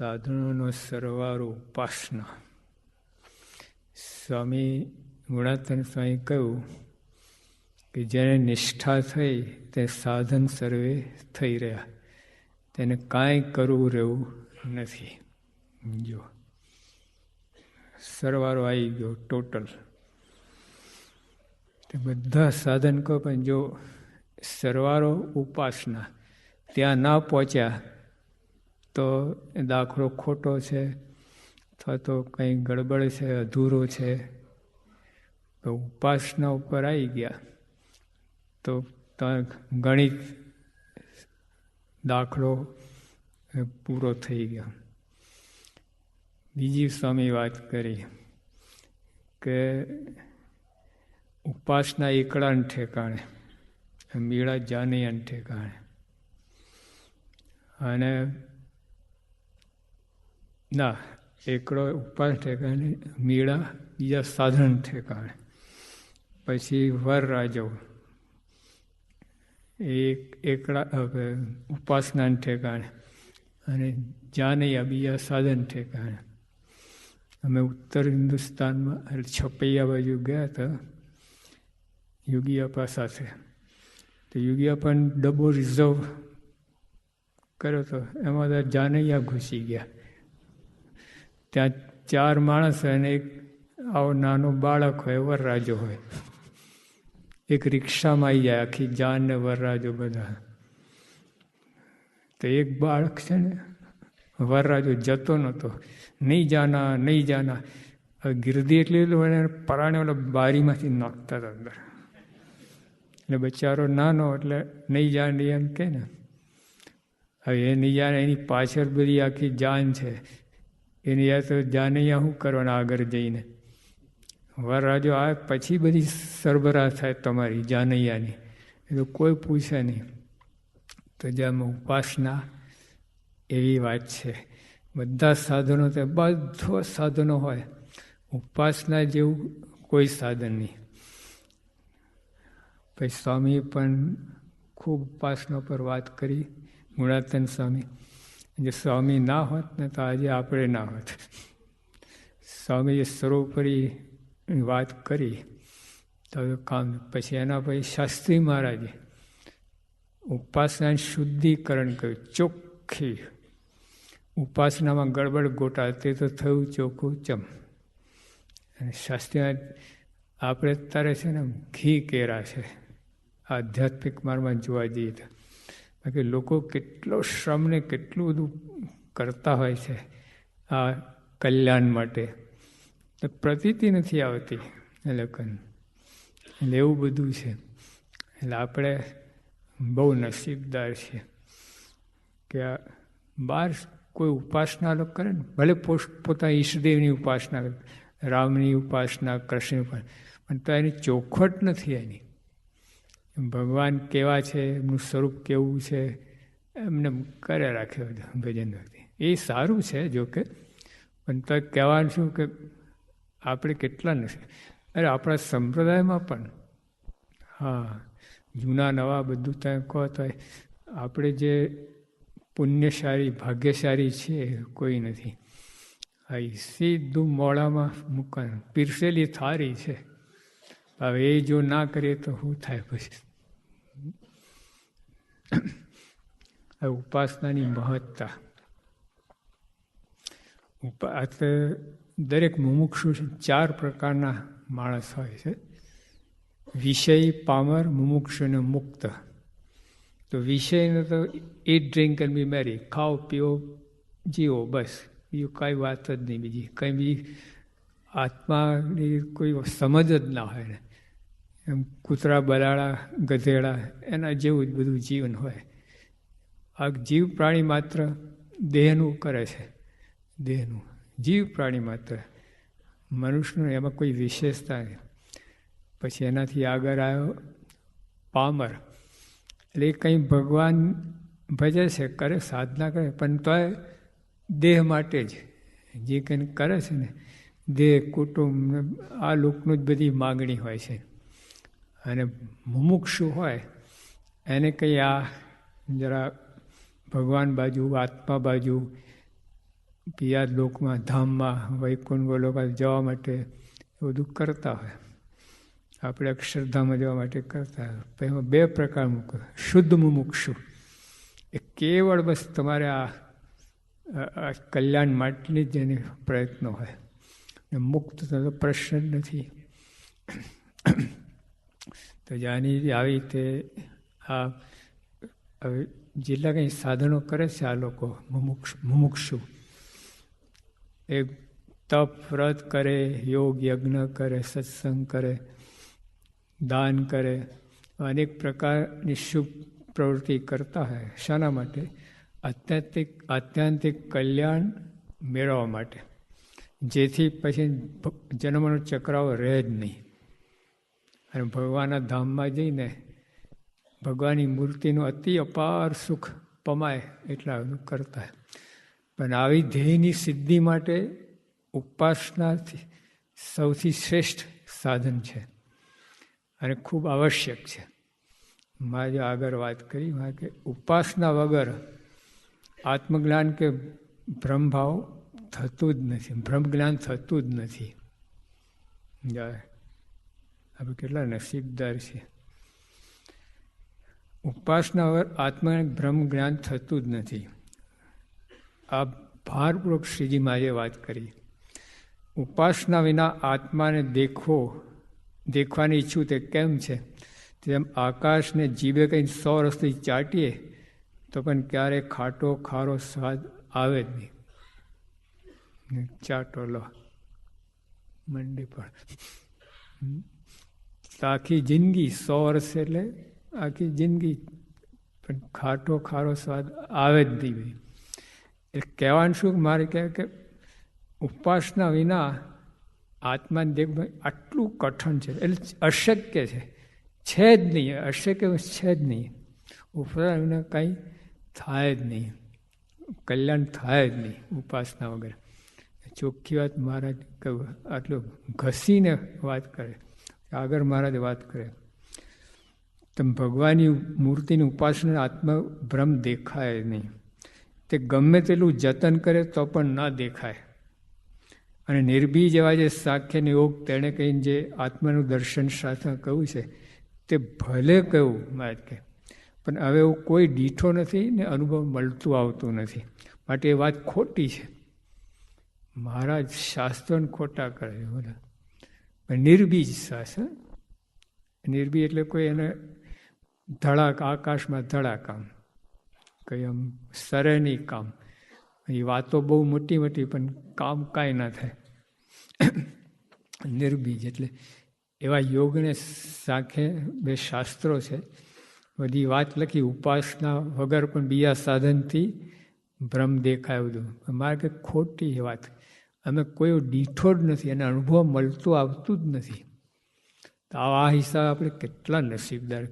સાધનોનો સરવાળો ઉપાસના. સ્વામી ગુણાતીતાનંદ સ્વામી કહ્યું કે જેને નિષ્ઠા થઈ તે સાધન સર્વે થઈ રહ્યા, તેને કાંઈ કરવું રહેવું નથી. જો સરવાળો આવી ગયો ટોટલ. તે બધા સાધન કહો, પણ જો સરવાળો ઉપાસના ત્યાં ના પહોંચ્યા તો દાખલો ખોટો છે, અથવા તો કંઈ ગડબડ છે, અધૂરો છે. તો ઉપાસના ઉપર આવી ગયા તો ગણિત દાખલો પૂરો થઈ ગયો. બીજી સ્વામી વાત કરી કે ઉપાસના એકલાને ઠેકાણે, મીળા જાનૈયાને ઠેકાણે, અને ના એકડો ઉપાસ ઠેકાણે, મીળા બીજા સાધન ઠેકાણે. પછી વરરાજો એકડા ઉપાસના ઠેકાણે અને જાનૈયા બીજા સાધન ઠેકાણે. અમે ઉત્તર હિન્દુસ્તાનમાં છપૈયા બાજુ ગયા હતા યોગીઅપ્પા સાથે. તો યોગીઅપ્પાને ડબ્બો રિઝર્વ કર્યો હતો, એમાં જાનૈયા ઘૂસી ગયા. ત્યાં 4 માણસ હોય અને એક આવો નાનો બાળક હોય, વરરાજો હોય. એક રિક્ષામાં આવી જાય આખી જાન ને વરરાજો બધા. તો એક બાળક છે ને, વરરાજો જતો નહોતો, નહીં જાના નહીં જાના. હવે ગિરદી એટલી પરાણે ઓલા બારીમાંથી નાખતા હતા અંદર. એટલે બચારો નાનો એટલે નહીં જાણ એમ કે ને. હવે એ નહીં જાણે, એની પાછળ બધી આખી જાન છે. એની યાદ તો જાનૈયા શું કરવાના આગળ જઈને. વરરાજો આવે પછી બધી સરબરાહ થાય તમારી જાનૈયાની, એ તો કોઈ પૂછે નહીં. તો જેમ ઉપાસના એવી વાત છે. બધા સાધનો તો બધા સાધનો હોય, ઉપાસના જેવું કોઈ સાધન નહીં. પછી સ્વામી પણ ખૂબ ઉપાસના પર વાત કરી, ગુણાતીતાનંદ સ્વામી. જો સ્વામી ના હોત ને તો આજે આપણે ના હોત. સ્વામીએ સર્વોપરી વાત કરી તો કામ. પછી એના પછી શાસ્ત્રી મહારાજે ઉપાસના શુદ્ધિકરણ કર્યું, ચોખ્ખી. ઉપાસનામાં ગડબડ ગોટા તે તો થયું ચોખ્ખું ચમ. અને શાસ્ત્રી આપણે અત્યારે છે ને ઘી કેરા છે આધ્યાત્મિક માર્ગમાં જોવા જઈએ તો. બાકી લોકો કેટલો શ્રમ ને કેટલું બધું કરતા હોય છે આ કલ્યાણ માટે, તો પ્રતીતિ નથી આવતી એ લોકોને. એટલે એવું બધું છે. એટલે આપણે બહુ નસીબદાર છીએ કે આ બહાર કોઈ ઉપાસના લોકો કરે ને, ભલે પોતાના ઈષ્ટદેવની ઉપાસના કરે, રામની ઉપાસના, કૃષ્ણની ઉપાસના, પણ તો એની ચોખવટ નથી. એની ભગવાન કેવા છે, એમનું સ્વરૂપ કેવું છે, એમને કરે રાખે ભજન ભક્તિ. એ સારું છે જોકે, પણ તો કહેવાનું શું કે આપણે કેટલા નથી. અરે આપણા સંપ્રદાયમાં પણ હા, જૂના નવા બધું ત્યાં કહો તો આપણે જે પુણ્યશાળી ભાગ્યશાળી છે કોઈ નથી. હા, સીધું મોડામાં મૂકવાનું, પીરસેલી થારી છે. હવે એ જો ના કરીએ તો શું થાય પછી. ઉપાસનાની મહત્તા. દરેક મુમુક્ષુ 4 પ્રકારના માણસ હોય છે: વિષય, પામર, મુમુક્ષુ અને મુક્ત. તો વિષયનો તો ઈટ, ડ્રિંક એન્ડ બી મેરી, ખાઓ પીઓ જીવો, બસ. બીજું કાંઈ વાત જ નહીં. બીજી કંઈ બી આત્માની કોઈ સમજ જ ના હોય ને. એમ કૂતરા, બલાડા, ગધેડા એના જેવું જ બધું જીવન હોય. આ જીવ પ્રાણી માત્ર દેહનું કરે છે, દેહનું જીવ પ્રાણી માત્ર. મનુષ્યનું એમાં કોઈ વિશેષતા નહીં. પછી એનાથી આગળ આવ્યો પામર. એટલે એ કંઈ ભગવાન ભજે છે, કરે, સાધના કરે, પણ તોય દેહ માટે જ જે કંઈ કરે છે ને, દેહ, કુટુંબ, આ લોકનું જ બધી માગણી હોય છે. અને મુમુક્ષુ હોય એને કંઈ આ જરા ભગવાન બાજુ, આત્મા બાજુ પિયા લોકમાં, ધામમાં, વૈકુંઠ ગોલોકમાં જવા માટે એ બધું કરતા હોય. આપણે અક્ષરધામમાં જવા માટે કરતા હોય. એમાં બે પ્રકાર મૂકો. શુદ્ધ મુમુક્ષુ, એ કેવળ બસ તમારે આ કલ્યાણ માટેની જ એની પ્રયત્નો હોય. મુક્ત તો પ્રશ્ન જ નથી. તો જાની આવી રીતે આ જેટલા કંઈ સાધનો કરે છે આ લોકો મુમુક્ષુ, એ તપ વ્રત કરે, યોગ યજ્ઞ કરે, સત્સંગ કરે, દાન કરે, અનેક પ્રકારની શુભ પ્રવૃત્તિ કરતા હોય. શાના માટે? આત્યંતિક કલ્યાણ મેળવવા માટે, જેથી પછી જન્મનો ચક્રાવો રહે જ નહીં. અને ભગવાનના ધામમાં જઈને ભગવાનની મૂર્તિનું અતિ અપાર સુખ પમાય એટલા બધું કરતા હોય. પણ આવી ધ્યેયની સિદ્ધિ માટે ઉપાસનાથી સૌથી શ્રેષ્ઠ સાધન છે અને ખૂબ આવશ્યક છે. મારે જો આગળ વાત કરી કે ઉપાસના વગર આત્મજ્ઞાન કે બ્રહ્મભાવ થતું જ નથી, બ્રહ્મ જ્ઞાન થતું જ નથી. આપણે કેટલા નસીબદાર છીએ. ઉપાસના વગર આત્મજ્ઞાન બ્રહ્મ જ્ઞાન થતું જ નથી. આ ભારપૂર્વક શ્રીજી મહારાજે વાત કરી. ઉપાસના વિના આત્માને દેખવાની ઈચ્છું તે કેમ છે? તેમ આકાશને જીભે કંઈ 100 રસથી ચાટીએ તો પણ ક્યારેય ખાટો ખારો સ્વાદ આવે જ નહીં. ચાટો લો મંડી પણ આખી જિંદગી 100 વર્ષ એટલે આખી જિંદગી પણ ખાટો ખારો સ્વાદ આવે જ નહીં. એ કહેવાનું શું? મારે કહેવાય કે ઉપાસના વિના આત્માને દેખવું આટલું કઠણ છે, એટલે અશક્ય છે જ નહીં. અશક્ય છે જ નહીં. ઉપાસના વિના કંઈ થાય જ નહીં, કલ્યાણ થાય જ નહીં ઉપાસના વગર. ચોખ્ખી વાત મહારાજ કહ્યું, આટલું ઘસીને વાત કરે. આગળ મહારાજ વાત કરે, તમે ભગવાનની મૂર્તિની ઉપાસના આત્મ બ્રહ્મ દેખાય નહીં. તે ગમે તેટલું જતન કરે તો પણ ન દેખાય. અને નિર્ભી જેવા જે સાખ્યને યોગ તેણે કહીને જે આત્માનું દર્શન શાસ્ત્ર કહ્યું છે તે ભલે કહ્યું મહારાજ કે, પણ હવે એવું કોઈ દીઠો નથી ને અનુભવ મળતું આવતું નથી. માટે એ વાત ખોટી છે. મહારાજ શાસ્ત્રોને ખોટા કરે છે બધા. નિર્બીજ શાસ્ત્ર, નિર્બીજ એટલે કોઈ એને આકાશમાં ધડાકામ, કંઈ આમ સરે નહીં કામ. એ વાતો બહુ મોટી મોટી પણ કામ કાંઈ ના થાય. નિર્બીજ એટલે એવા યોગને સાંખે બે શાસ્ત્રો છે, બધી વાત લખી. ઉપાસના વગર પણ બીજા સાધનથી બ્રહ્મ દેખાય બધું. મારે કે ખોટી એ વાત. અમે કોઈ દીઠો જ નથી, એને અનુભવ મળતું આવતું જ નથી. તો આ હિસાબે આપણે કેટલા નસીબદાર,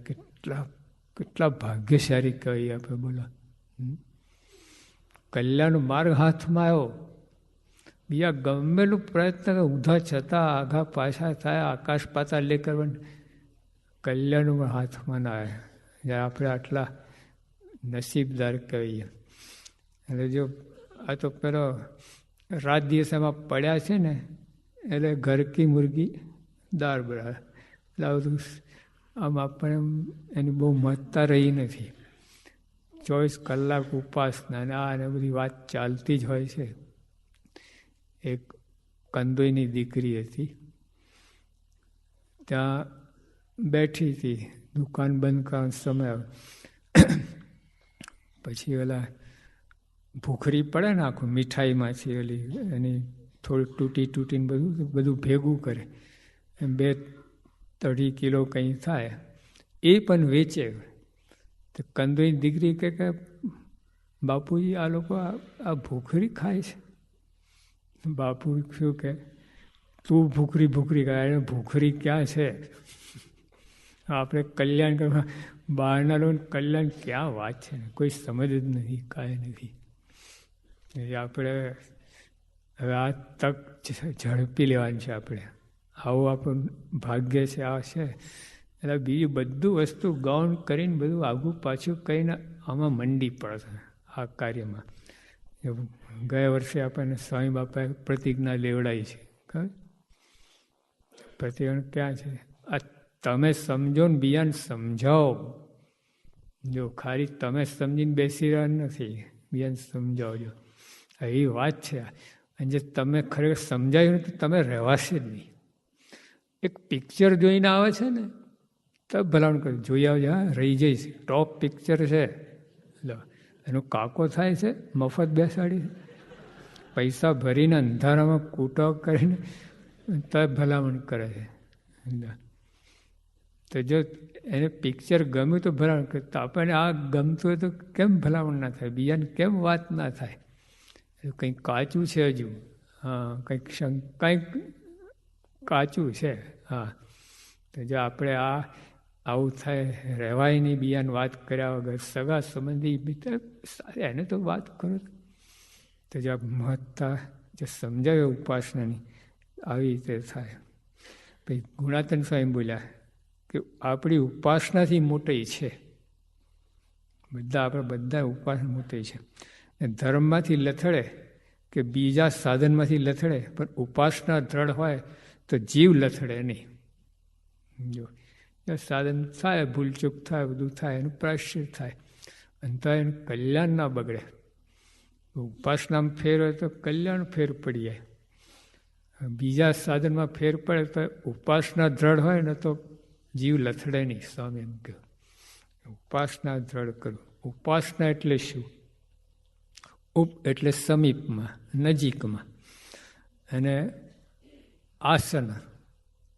કેટલા ભાગ્યશાળી કહીએ આપણે. બોલો, કલ્યાણનો માર્ગ હાથમાં આવ્યો. બીજા ગમેલું પ્રયત્ન ઊંધા છતાં આઘા પાછા થાય, આકાશ પાતાળ લે કરવાનું, કલ્યાણમાં હાથમાં ના આવે. જ્યારે આપણે આટલા નસીબદાર કહીએ. એટલે જો આ તો પેલો રાત દિવસ એમાં પડ્યા છે ને, એટલે ઘર કી મુર્ગી દાળ બરાબર. એટલે આ બધું આમ આપણે એની બહુ મહત્તા રહી નથી. 24 કલાક ઉપાસના ને આ ને બધી વાત ચાલતી જ હોય છે. એક કંદોઈની દીકરી હતી, ત્યાં બેઠી હતી, દુકાન બંધ કરવાનો સમય. પછી ઓલા ભૂખરી પડે ને આખું મીઠાઈમાંથી, ઓલી એની થોડી તૂટીને બધું ભેગું કરે, 2-3 કિલો કંઈ થાય, એ પણ વેચે. તો કંદોઈની દીકરી કે બાપુજી આ લોકો આ ભૂખરી ખાય છે. બાપુ શું કે, તું ભૂખરી ખાય, ભૂખરી ક્યાં છે? આપણે કલ્યાણ કરવા બહારના લોકો કલ્યાણ ક્યાં વાત છે, કોઈ સમજ જ નથી, કાંઈ નથી. આપણે હવે આ તક ઝડપી લેવાની છે. આપણે આવું આપણું ભાગ્ય છે, આ છે. એટલે બીજું બધું વસ્તુ ગૌણ કરીને બધું આગું પાછું કહીને આમાં મંડી પડશે આ કાર્યમાં. ગયા વર્ષે આપણને સ્વામી બાપાએ પ્રતિજ્ઞા લેવડાવી છે. ખબર પ્રતિજ્ઞા ક્યાં છે? આ તમે સમજો ને બીજાને સમજાવો. જો ખાલી તમે સમજીને બેસી રહ્યા નથી, બીજાને સમજાવજો. એ વાત છે. અને જે તમે ખરેખર સમજાયું ને તો તમે રહેવાશે જ નહીં. એક પિક્ચર જોઈને આવે છે ને તો ભલામણ કરી જોઈ આવજો. હા, રહી જઈશ. ટોપ પિક્ચર છે. એનો કાકો થાય છે, મફત બેસાડી, પૈસા ભરીને અંધારામાં કૂટો કરીને તો ભલામણ કરે છે. તો જો એને પિક્ચર ગમ્યું તો ભલામણ કરે. તો આપણને આ ગમતું હોય તો કેમ ભલામણ ના થાય? બીજાને કેમ વાત ના થાય? કંઈક કાચું છે હજુ. હા, કંઈક કાચું છે. હા, તો જો આપણે આવું થાય, રહેવાય નહીં બીજાને વાત કર્યા વગર. સગા સંબંધી મિત્ર એને તો વાત કરો. તો જો મહત્તા જે સમજાવે ઉપાસનાની આવી રીતે થાય. પછી ગુણાતન સ્વામી બોલ્યા કે આપણી ઉપાસનાથી મોટી છે. આપણે બધા ઉપાસના મોટી છે. ધર્મમાંથી લથડે કે બીજા સાધનમાંથી લથડે, પણ ઉપાસના દ્રઢ હોય તો જીવ લથડે નહીં. જો સાધન થાય, ભૂલચૂક થાય, બધું થાય, એનું પ્રાયશ્ચિત થાય, અને તો એનું કલ્યાણ ના બગડે. ઉપાસનામાં ફેર હોય તો કલ્યાણ ફેર પડી જાય. બીજા સાધનમાં ફેર પડે તો ઉપાસના દ્રઢ હોય ને તો જીવ લથડે નહીં. સ્વામી એમ કહ્યું ઉપાસના દ્રઢ કરું. ઉપાસના એટલે શું? ઉપ એટલે સમીપમાં, નજીકમાં, અને આસન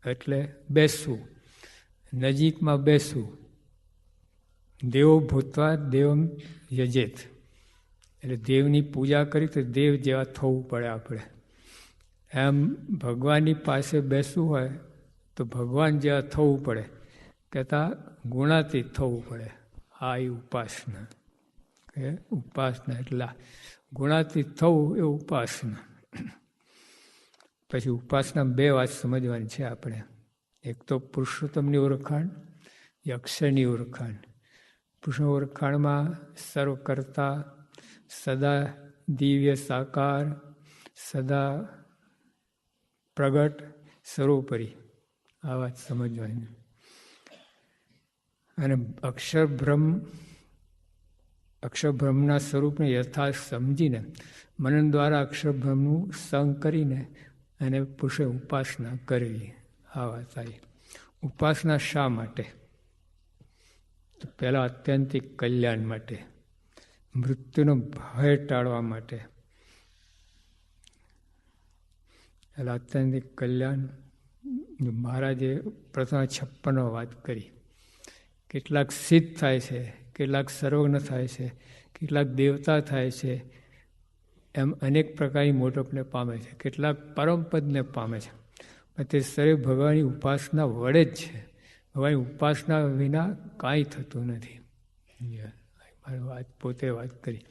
એટલે બેસવું, નજીકમાં બેસવું. દેવો ભૂતવા દેવમ યજેત, એટલે દેવની પૂજા કરી તો દેવ જેવા થવું પડે આપણે. એમ ભગવાનની પાસે બેસવું હોય તો ભગવાન જેવા થવું પડે, કહેતા ગુણાતીત થવું પડે. આ એ ઉપાસના. કે ઉપાસના એટલે ગુણાતીત થવું એ ઉપાસના. પછી ઉપાસના બે વાત સમજવાની છે આપણે. એક તો પુરુષોત્તમની ઓળખાણ, એ અક્ષરની ઓળખાણ. પુરુષ ઓળખાણમાં સર્વકર્તા, સદા દિવ્ય સાકાર, સદા પ્રગટ, સર્વોપરી. આ વાત સમજવાની. અને અક્ષરબ્રહ્મના સ્વરૂપને યથાર્થ સમજીને મનન દ્વારા અક્ષરબ્રહ્મનું સંગ કરીને અને પુરુષે ઉપાસના કરવી. આ વાત આવી. ઉપાસના શા માટે? તો પહેલાં આત્યંતિક કલ્યાણ માટે, મૃત્યુનો ભય ટાળવા માટે. એટલે આત્યંતિક કલ્યાણ મહારાજે પ્રથમ 56 વાત કરી. કેટલાક સિદ્ધ થાય છે, કેટલાક સર્વજ્ઞ થાય છે, કેટલાક દેવતા થાય છે, એમ અનેક પ્રકારની મોટપને પામે છે. કેટલાક પરમપદને પામે છે. તે સર્વે ભગવાનની ઉપાસના વડે જ છે. ભગવાનની ઉપાસના વિના કાંઈ થતું નથી. પોતે વાત કરી.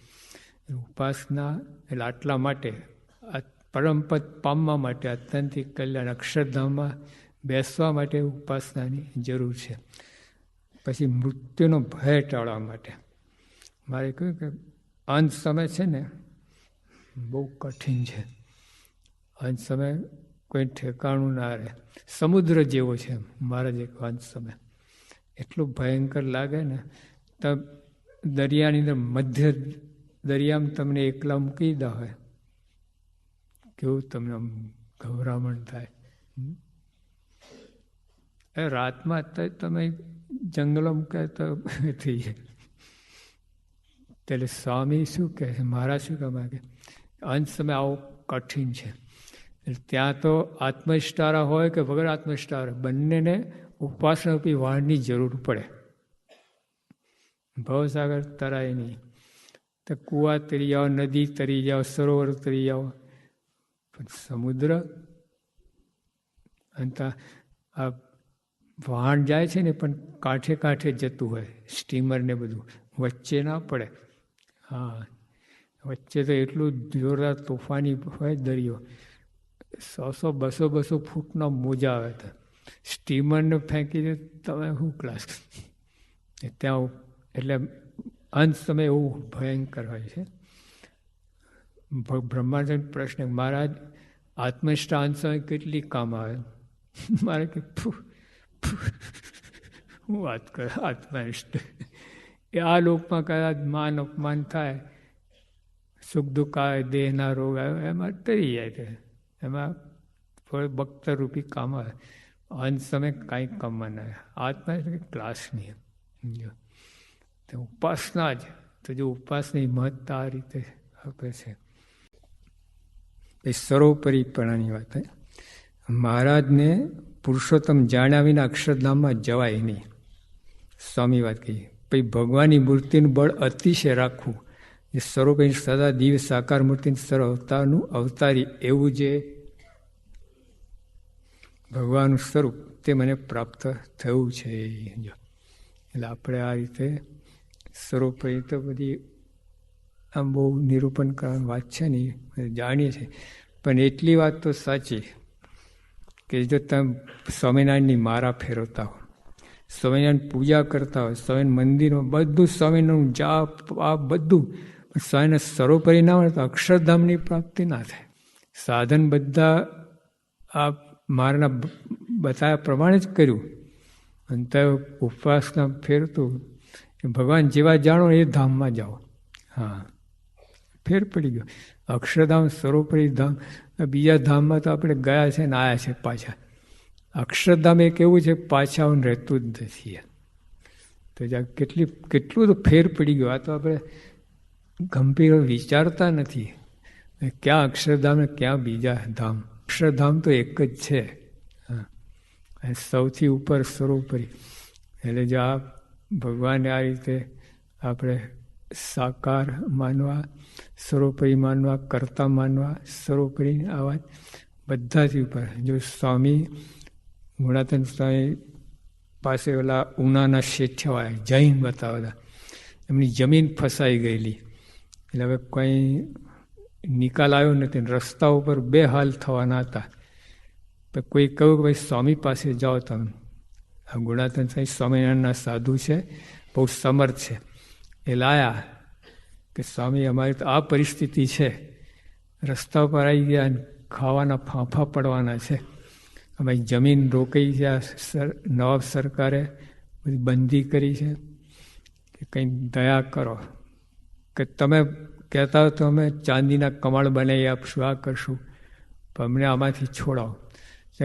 ઉપાસના એટલે આટલા માટે, આ પરમપદ પામવા માટે, આત્યંતિક કલ્યાણ અક્ષરધામમાં બેસવા માટે ઉપાસનાની જરૂર છે. પછી મૃત્યુનો ભય ટાળવા માટે. મારે કહ્યું કે અંત સમય છે ને બહુ કઠિન છે. અંત સમય કોઈ ઠેકાણું ના રહે. સમુદ્ર જેવો છે મહારાજે અંત સમય. એટલું ભયંકર લાગે ને. તો દરિયાની અંદર મધ્ય દરિયામાં તમને એકલા મૂકી દા હોય, કેવું તમને ગભરામણ થાય. રાતમાં તમે જંગલો મૂકે તો થઈ જાય. એટલે સ્વામી શું કહે છે, મહારાજ શું કહે કે અંત સમય આવો કઠિન છે. ત્યાં તો આત્મનિષ્ઠા હોય કે વગર આત્મનિષ્ઠા બંનેને ઉપાસના રૂપી વાણની જરૂર પડે. ભવસાગર તરાય નહીં. તો કુવા તરી જાઓ, નદી તરી જાઓ, સરોવર તરી જાઓ, પણ સમુદ્ર અંત આ વહાણ જાય છે ને પણ કાંઠે કાંઠે જતું હોય, સ્ટીમર ને બધું વચ્ચે ના પડે. હા, વચ્ચે તો એટલું જોરદાર તોફાની હોય દરિયો. 100-200 ફૂટના મોજા આવે તો સ્ટીમરને ફેંકી દે તમે શું ક્લાસ. ત્યાં એટલે અંત સમય એવું ભયંકર હોય છે. બ્રહ્માનંદ પ્રશ્ન, મહારાજ આત્મનિષ્ઠ આંસર કેટલી કામ આવે? મારે કે હું વાત કરું આત્મનિષ્ઠ? એ આ લોકમાં કદાચ માન અપમાન થાય, સુખ દુઃખ આવે, દેહના રોગ આવે, એમાં તરી જાય છે, એમાં થોડું બખ્તરરૂપી કામ આવે. અંત સમય કાંઈ કામમાં ના આવે. આત્મા ક્લાસ નહીં. તો ઉપાસના જ, તો જો ઉપાસની મહત્તા આ રીતે આપે છે. એ સર્વોપરીપણાની વાત. મહારાજને પુરુષોત્તમ જાણ્યા વિના અક્ષરધામમાં જવાય નહીં. સ્વામી વાત કહી. પછી ભગવાનની મૂર્તિનું બળ અતિશય રાખવું. એ સ્વરૂપે સદા દિવ્ય સાકાર મૂર્તિનું સર્વ અવતારનું અવતારી એવું જે ભગવાનનું સ્વરૂપ તે મને પ્રાપ્ત થયું છે. એટલે આપણે આ રીતે સ્વરૂપે તો બધી આમ બહુ નિરૂપણ કરવાની વાત છે નહીં, જાણીએ છીએ. પણ એટલી વાત તો સાચી કે જો તમે સ્વામિનારાયણની માળા ફેરવતા હો, સ્વામિનારાયણ પૂજા કરતા હોય, સ્વામિનારાયણ મંદિરમાં બધું સ્વામિનારાયણ જાપ આ બધું, પણ સ્વામિનારાયણ સર્વોપરી ના હોય તો અક્ષરધામની પ્રાપ્તિ ના થાય. સાધન બધા આ મારના બતાવ્યા પ્રમાણે જ કર્યું. અને તો ઉપવાસના ફેરતું ભગવાન જેવા જાણો એ ધામમાં જાઓ. હા, ફેર પડી ગયો. અક્ષરધામ સર્વોપરી ધામ, બીજા ધામમાં તો આપણે ગયા છે ને આવ્યા છે પાછા. અક્ષરધામ એક એવું છે પાછા રહેતું જ નથી. તો કેટલું તો ફેર પડી ગયો. આ તો આપણે ગંભીર વિચારતા નથી ક્યાં અક્ષરધામ ને ક્યાં બીજા ધામ. અક્ષરધામ તો એક જ છે, સૌથી ઉપર સર્વોપરી. એટલે જો આ ભગવાનને આ રીતે આપણે સાકાર માનવા, સર્વોપરી માનવા, કર્તા માનવા, સર્વોપરી આ વાત બધાથી ઉપર. જો સ્વામી ગુણાતન સ્વામી પાસે ઓલા ઉનાના શેઠિયા જૈન બતાવેલા, એમની જમીન ફસાઈ ગયેલી, એટલે હવે કંઈ નિકાલ આવ્યો નથી. રસ્તા ઉપર બે હાલ થવાના હતા. તો કોઈ કહ્યું કે ભાઈ સ્વામી પાસે જાઓ તમે. આ ગુણાતન સ્વામી સ્વામિનારાયણના સાધુ છે, બહુ સમર્થ છે. એ લાયા કે સ્વામી અમારી તો આ પરિસ્થિતિ છે, રસ્તા ઉપર આવી ગયા અને ખાવાના ફાંફા પડવાના છે. અમારી જમીન રોકાઈ છે, નવાબ સરકારે બધી બંધી કરી છે, કે કંઈ દયા કરો, કે તમે કહેતા હો તો અમે ચાંદીના કમાળ બનાવી આપશું, આ કરશું, પણ અમને આમાંથી છોડાવો.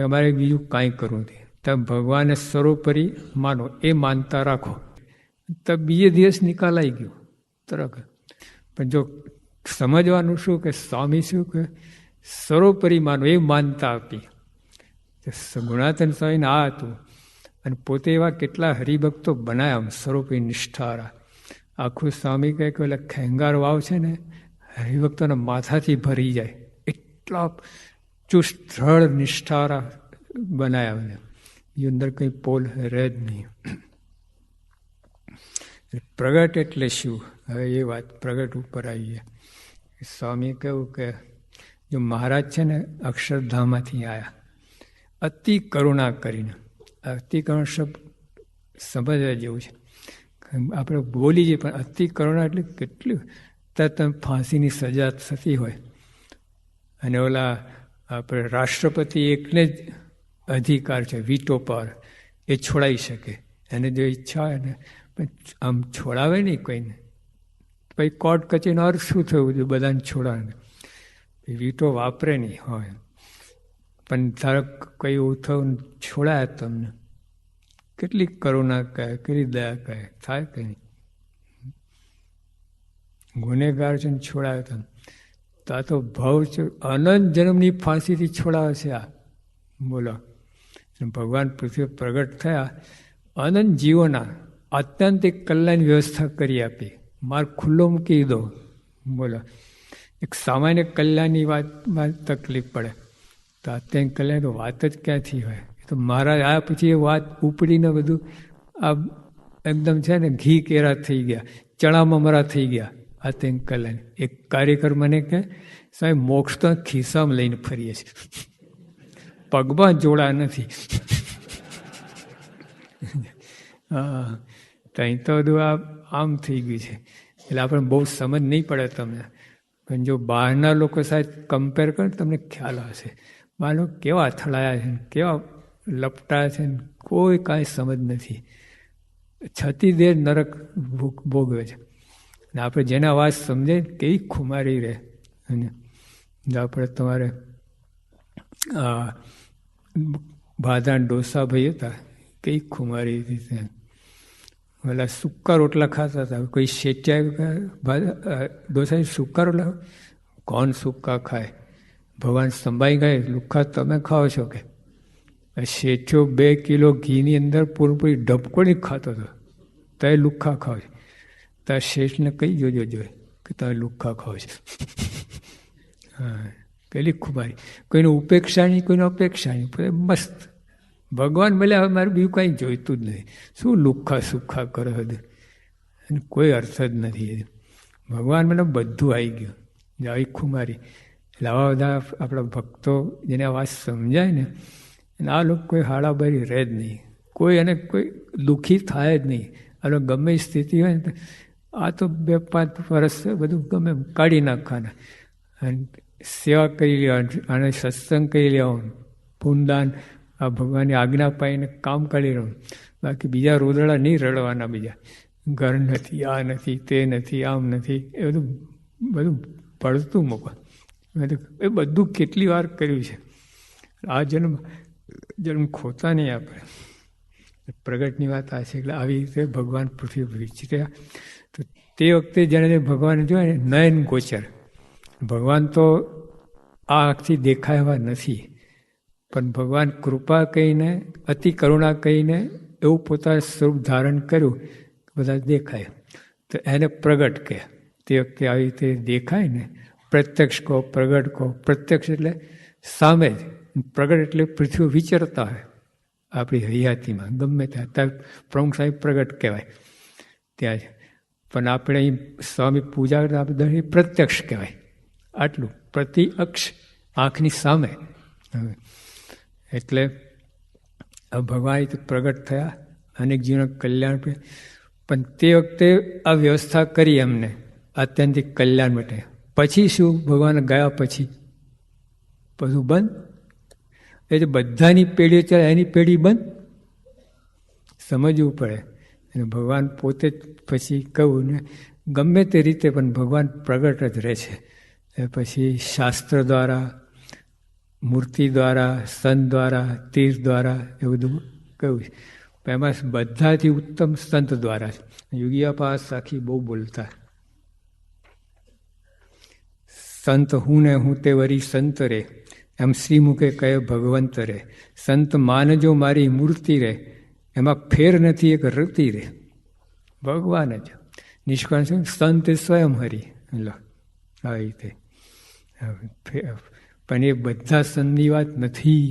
અમારે બીજું કાંઈ કરવું નથી. તમે ભગવાનને સર્વોપરી માનો, એ માનતા રાખો, તો બીજે દિવસ નિકાલ આવી ગયો તરત. પણ જો સમજવાનું શું કે સ્વામી શું કે સર્વોપરી માનો એ માનતા આપી. ગુણાતન સ્વામીને આ હતું. અને પોતે એવા કેટલા હરિભક્તો બનાવ્યા સર્વોપરી નિષ્ઠારા. આખું સ્વામી કહે કે ઓલા ખેંગાર વાવ છે ને, હરિભક્તોના માથાથી ભરી જાય એટલા ચુસ્ત દ્રઢ નિષ્ઠારા બનાવ્યા. એ અંદર કંઈ પોલ રહે જ નહીં. પ્રગટ એટલે શું? હવે એ વાત પ્રગટ ઉપર આવીએ. સ્વામી કહ્યું કે જો મહારાજ છે ને અક્ષરધામમાંથી આવ્યા અતિ કરુણા કરીને. અતિ કરુણા શબ્દ સમજવા જેવું છે. આપણે બોલી જઈએ પણ અતિ કરુણા એટલે કેટલું. ત્યાં તમે ફાંસીની સજા થતી હોય અને ઓલા આપણે રાષ્ટ્રપતિ એકને જ અધિકાર છે વીટો પાવર, એ છોડાઈ શકે. એને જો ઈચ્છા હોય ને આમ છોડાવે નહીં કોઈને. પછી કોર્ટ કચેરીનો અર્થ શું થયું? બધાને છોડાવે. વીટો વાપરે નહીં હોય. પણ ધારો કઈ એવું થયું છોડાયા તમને, કેટલી કરુણા કહે, કેટલી દયા કહે, થાય કે નહીં? ગુનેગાર છે ને છોડાવે તમે, તો આ તો ભાવ છે. અનંત જન્મની ફાંસીથી છોડાવે છે આ. બોલો, ભગવાન પૃથ્વી પ્રગટ થયા, અનંત જીવોના આત્યંતિક કલ્યાણની વ્યવસ્થા કરી આપી. માર્ગ ખુલ્લો મૂકી દો. બોલો, એક સામાન્ય કલ્યાણની વાતમાં તકલીફ પડે તો આત્યંતિક કલ્યાણ તો વાત જ ક્યાંથી હોય? તો મહારાજ આયા પછી એ વાત ઉપડીને બધું આ એકદમ છે ને ઘી કેરા થઈ ગયા, ચણા મમરા થઈ ગયા. આત્યંતિક કલ્યાણ. એક કાર્યકર મને કહે સાહેબ મોક્ષ તો ખિસ્સામાં લઈને ફરીએ છીએ, પગમાં જોડા નથી. હા, ત્યાં તો બધું આમ થઈ ગયું છે. એટલે આપણે બહુ સમજ નહીં પડે તમને. પણ જો બહારના લોકો સાથે કમ્પેર કરો તમને ખ્યાલ આવશે. બહાર લોકો કેવા અથડાયા છે, કેવા લપટાયા છે, કોઈ કાંઈ સમજ નથી. છતી દેર નરક ભોગવે છે. ને આપણે જેના વાત સમજે કેવી ખુમારી રહે. અને આપણે તમારે ભાદા ડોસા ભાઈ હતા, કઈ ખુમારી હતી. ઓલા સૂકા રોટલા ખાતા હતા. કોઈ શેચ્યા ડોસા સૂકા રોટલા, કોણ સૂકા ખાય? ભગવાન સંભાઈ ગયે, લુખ્ખા તમે ખાઓ છો કે? શેચો 2 કિલો ઘીની અંદર પૂરેપૂરી ઢબકોડી ખાતો હતો, તો એ લુખ્ખા ખાવ છે. તો શેઠને કહી જોજો જોઈએ કે તમે લુખ્ખા ખાવ છો. હા, પેલી ખુમારી. કોઈની ઉપેક્ષા નહીં, કોઈની અપેક્ષા નહીં, મસ્ત. ભગવાન મળ્યા, હવે મારે બીજું કંઈ જોઈતું જ નથી. શું લુખ્ખા સુખ્ખા કરો બધું, અને કોઈ અર્થ જ નથી. ભગવાન મને બધું આવી ગયું. આવી ખુમારી. એટલે આવા બધા આપણા ભક્તો જેને વાત સમજાય ને, અને આ લોકો કોઈ હાડાબારી રહે જ નહીં, કોઈ એને કોઈ દુઃખી થાય જ નહીં. આ લોકો ગમે સ્થિતિ હોય ને, આ તો 2-5 વર્ષ બધું ગમે કાઢી નાખવાના, અને સેવા કરી લેવાની, અને સત્સંગ કરી લેવાનું, પુણ્યદાન, આ ભગવાનની આજ્ઞા પાઈને કામ કરી લેવાનું. બાકી બીજા રોદડા નહીં રડવાના. બીજા ઘર નથી, આ નથી, તે નથી, આમ નથી, એ બધું પડતું મૂકો. એ બધું કેટલી વાર કર્યું છે. આ જન્મ ખોતા નહીં આપણે. પ્રગટની વાત આ છે. એટલે આવી રીતે ભગવાન પૃથ્વી પર વિચર્યા. તો તે વખતે જેને ભગવાન જોયે ને, નયન ગોચર. ભગવાન તો આ આંખથી દેખાય એવા નથી, પણ ભગવાન કૃપા કહીને, અતિ કરુણા કહીને એવું પોતાનું સ્વરૂપ ધારણ કર્યું, બધા દેખાય. તો એને પ્રગટ કહે. તે વખતે આવી રીતે દેખાય ને, પ્રત્યક્ષ કહો, પ્રગટ કહો. પ્રત્યક્ષ એટલે સામે જ, પ્રગટ એટલે પૃથ્વી વિચરતા હોય આપણી હયાતીમાં ગમે ત્યાં. પ્રમુખ સાહેબ પ્રગટ કહેવાય ત્યાં જ. પણ આપણે અહીં સ્વામી પૂજા કરતા આપણે પ્રત્યક્ષ કહેવાય. આટલું પ્રતિઅક્ષ, આંખની સામે. એટલે ભગવાન પ્રગટ થયા, અનેક જીવન કલ્યાણ. પણ તે વખતે આ વ્યવસ્થા કરી એમને આત્યંતિક કલ્યાણ માટે. પછી શું? ભગવાન ગયા પછી બધું બંધ. એ તો બધાની પેઢીઓ ચાલે, એની પેઢી બંધ. સમજવું પડે. અને ભગવાન પોતે જ પછી કહું ને, ગમે તે રીતે પણ ભગવાન પ્રગટ જ રહે છે. પછી શાસ્ત્ર દ્વારા, મૂર્તિ દ્વારા, સંત દ્વારા, તીર્થ દ્વારા, એ બધું કહ્યું છે. એમાં બધાથી ઉત્તમ સંત દ્વારા છે. યોગીયા સાખી બહુ બોલતા, સંત હું ને હું તે વરી સંત રે, એમ શ્રીમુખે કહે ભગવંત રે. સંત માનજો મારી મૂર્તિ રે, એમાં ફેર નથી એક રતી રે. ભગવાન જ નિષ્કાળ છે. સંત સ્વયં હરી. આવી રીતે. પણ એ બધા સંતની વાત નથી,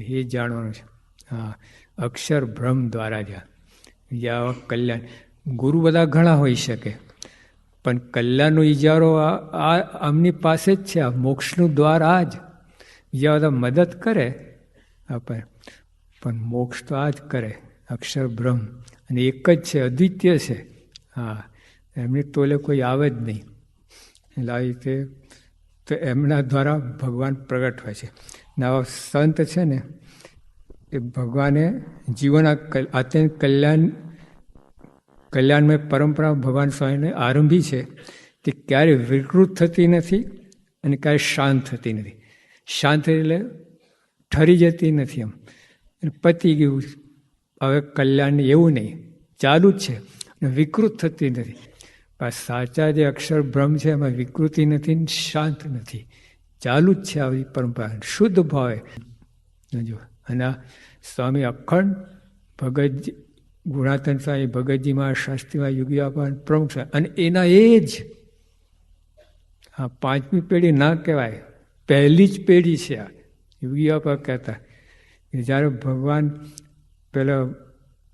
એ જાણવાનું છે. હા, અક્ષર બ્રહ્મ દ્વારા જ્યાં કલ્યાણ. ગુરુ બધા ઘણા હોઈ શકે, પણ કલ્યાણનો ઇજારો આમની પાસે જ છે. આ મોક્ષનું દ્વાર આ જ. બીજા બધા મદદ કરે આપણે, પણ મોક્ષ તો આ જ કરે. અક્ષર બ્રહ્મ, અને એક જ છે, અદ્વિતીય છે. હા, એમની તોલે કોઈ આવે જ નહીં. એટલે આવી રીતે તો એમના દ્વારા ભગવાન પ્રગટ હોય છે. ને આવા સંત છે ને, એ ભગવાને જીવન આત્યંતિક કલ્યાણમય પરંપરા ભગવાન સ્વામીને આરંભી છે. તે ક્યારેય વિકૃત થતી નથી અને ક્યારેય શાંત થતી નથી. શાંત એટલે ઠરી જતી નથી. એમ પતી ગયું, હવે કલ્યાણ એવું નહીં, ચાલુ જ છે, અને વિકૃત થતી નથી. સાચા જે અક્ષર બ્રહ્મ છે એમાં વિકૃતિ નથી, શાંત નથી, ચાલુ જ છે આવી પરંપરા શુદ્ધ ભાવે. જો અને સ્વામી અખંડ ભગતજી, ગુણાતન સ્વામી, ભગતજીમાં, શાસ્ત્રીમાં, યોગીમાં પ્રમુખ છે. અને એના એ જ હા, 5મી પેઢી ના કહેવાય, પહેલી જ પેઢી છે. આ યોગીમાં કહેતા કે જ્યારે ભગવાન પેલા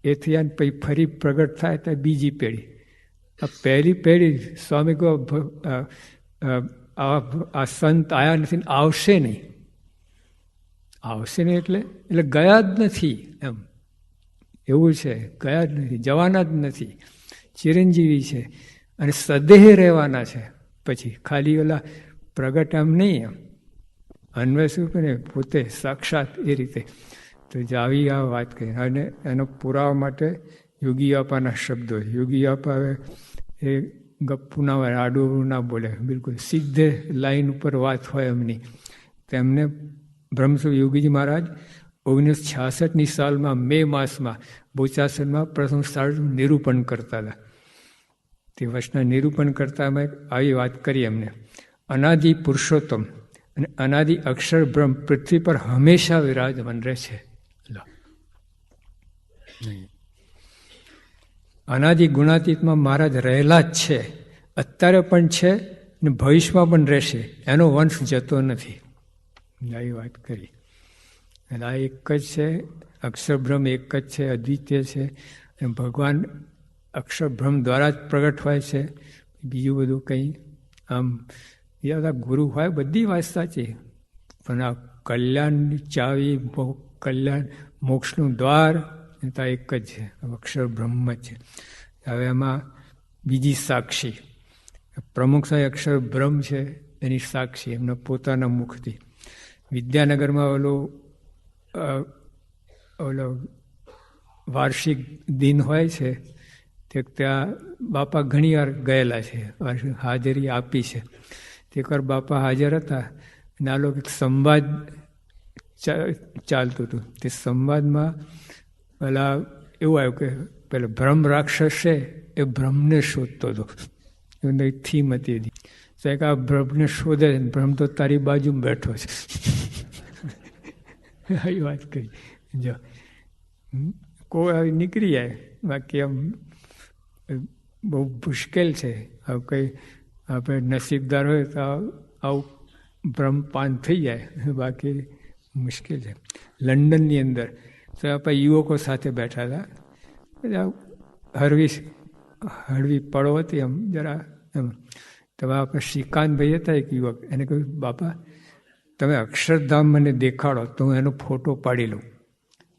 એ થયા ને પછી ફરી પ્રગટ થાય તો બીજી પેઢી. આ પહેલી પેઢી સ્વામી કહો આ સંત આયા નથી, આવશે નહીં. આવશે નહીં એટલે ગયા જ નથી એમ, એવું છે. ગયા જ નથી, જવાના જ નથી, ચિરંજીવી છે અને સદેહ રહેવાના છે. પછી ખાલી ઓલા પ્રગટ આમ નહીં, એમ અન્વય સ્વરૂપ ને પોતે સાક્ષાત એ રીતે. તો જ આવી આ વાત કહી. અને એનો પુરાવા માટે યોગી બાપાના શબ્દો. યોગી બાપા એ ગપ્પુ ના હોય, આડું ના બોલે, બિલકુલ સીધે લાઈન ઉપર વાત હોય એમની. તેમને બ્રહ્મસ્વરૂપ યોગીજી મહારાજ 1966ની સાલમાં મે માસમાં બોચાસનમાં પ્રથમ સારું નિરૂપણ કરતા હતા. તે વર્ષના નિરૂપણ કરતા અમે આવી વાત કરી એમને. અનાદિ પુરુષોત્તમ અને અનાદિ અક્ષર બ્રહ્મ પૃથ્વી પર હંમેશા વિરાજમાન રહે છે. અનાદિ ગુણાતીતમાં મહારાજ રહેલા જ છે, અત્યારે પણ છે ને ભવિષ્યમાં પણ રહેશે. એનો વંશ જતો નથી. આવી વાત કરી. અને આ એક જ છે, અક્ષરબ્રહ્મ એક જ છે, અદ્વિતીય છે. અને ભગવાન અક્ષરબ્રહ્મ દ્વારા જ પ્રગટ હોય છે. બીજું બધું કંઈ આમ બીજા બધા ગુરુ હોય, બધી વાત સાચી, પણ આ કલ્યાણની ચાવી, કલ્યાણ મોક્ષનું દ્વાર તો એક જ છે, અક્ષરબ્રહ્મ જ છે. હવે એમાં બીજી સાક્ષી પ્રમુખ સાહેબ અક્ષરબ્રહ્મ છે, એની સાક્ષી એમના પોતાના મુખથી. વિદ્યાનગરમાં ઓલો વાર્ષિક દિન હોય છે, તે ત્યાં બાપા ઘણી વાર ગયેલા છે, હાજરી આપી છે. તે એકવાર બાપા હાજર હતા અને આ લોકો સંવાદ ચાલતું હતું. તે સંવાદમાં પેલા એવું આવ્યું કે પેલા બ્રહ્મ રાક્ષસ છે એ બ્રહ્મને શોધતો હતો. એની થીમ હતી એની. સાહેબ આ બ્રહ્મને શોધે, બ્રહ્મ તો તારી બાજુમાં બેઠો છે. એ વાત કરી. જો કોઈ આવી નીકળી જાય, બાકી આમ બહુ મુશ્કેલ છે. હવે કંઈ આપણે નસીબદાર હોય તો આવું બ્રહ્મપાન થઈ જાય, બાકી મુશ્કેલ છે. લંડનની અંદર તો આપણે યુવકો સાથે બેઠા હતા. હળવી પળો હતી, એમ જરા એમ. તો આપણે શ્રીકાંતભાઈ હતા એક યુવક, એને કહ્યું બાપા તમે અક્ષરધામ મને દેખાડો તો હું એનો ફોટો પાડી લઉં.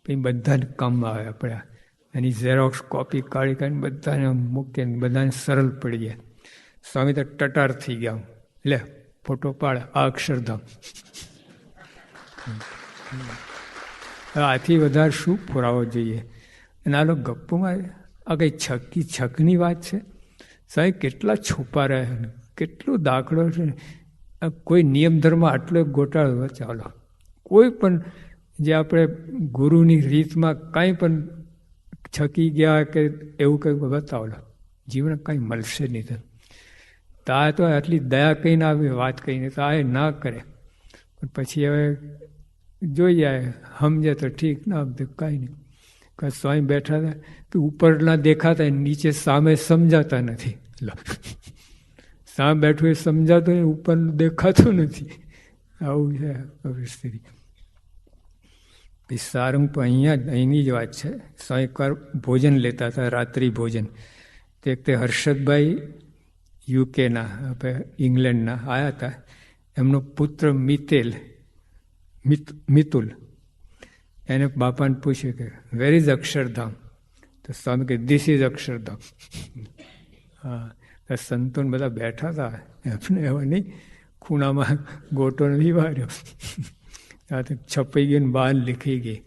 પછી બધાને કામમાં આવે. આપણે એની ઝેરોક્સ કોપી કાઢી કાઢીને બધાને મૂકીને બધાને સરળ પડી ગયા. સ્વામી તો ટટાર થઈ ગયા. લે ફોટો પાડ, આ અક્ષરધામ. આથી વધારે શું પુરાવો જોઈએ? અને આ લોકો ગપ્પુમાં આ કંઈ છકની વાત છે. સાહેબ કેટલા છુપા રહ્યા, કેટલો દાખલો છે. કોઈ નિયમ ધર્મ આટલો ગોટાળો ચાલો. કોઈ પણ જે આપણે ગુરુની રીતમાં કાંઈ પણ છકી ગયા કે એવું કંઈ બતાવલો, જીવન કાંઈ મળશે નહીં. તો આ તો આટલી દયા કહીને આવી વાત કહીને તો આ ના કરે. પણ પછી હવે જોઈ જાય, સમજે તો ઠીક, ના સમજે કાંઈ નહીં. સ્વામી બેઠા હતા તો ઉપરના દેખાતા, નીચે સામે સમજાતા નથી. સામે બેઠું એ સમજાતું નહીં, ઉપર દેખાતું નથી. આવું છે પરિસ્થિતિ. સારંગપુર અહીંની જ વાત છે. સ્વામી એકવાર ભોજન લેતા હતા, રાત્રિ ભોજન. તે હર્ષદભાઈ યુકેના, આપણે ઇંગ્લેન્ડના આવ્યા હતા. એમનો પુત્ર મિતુલ એને બાપાને પૂછ્યું કે વેર ઇઝ અક્ષરધામ? તો સ્વામી કે ધીસ ઇઝ અક્ષરધામ. હા, સંતોન બધા બેઠા હતા, એમને એવા નહીં ખૂણામાં ગોટો નથી વાર્યો. છપાઈ ગઈ ને બહાર લીખી ગઈ.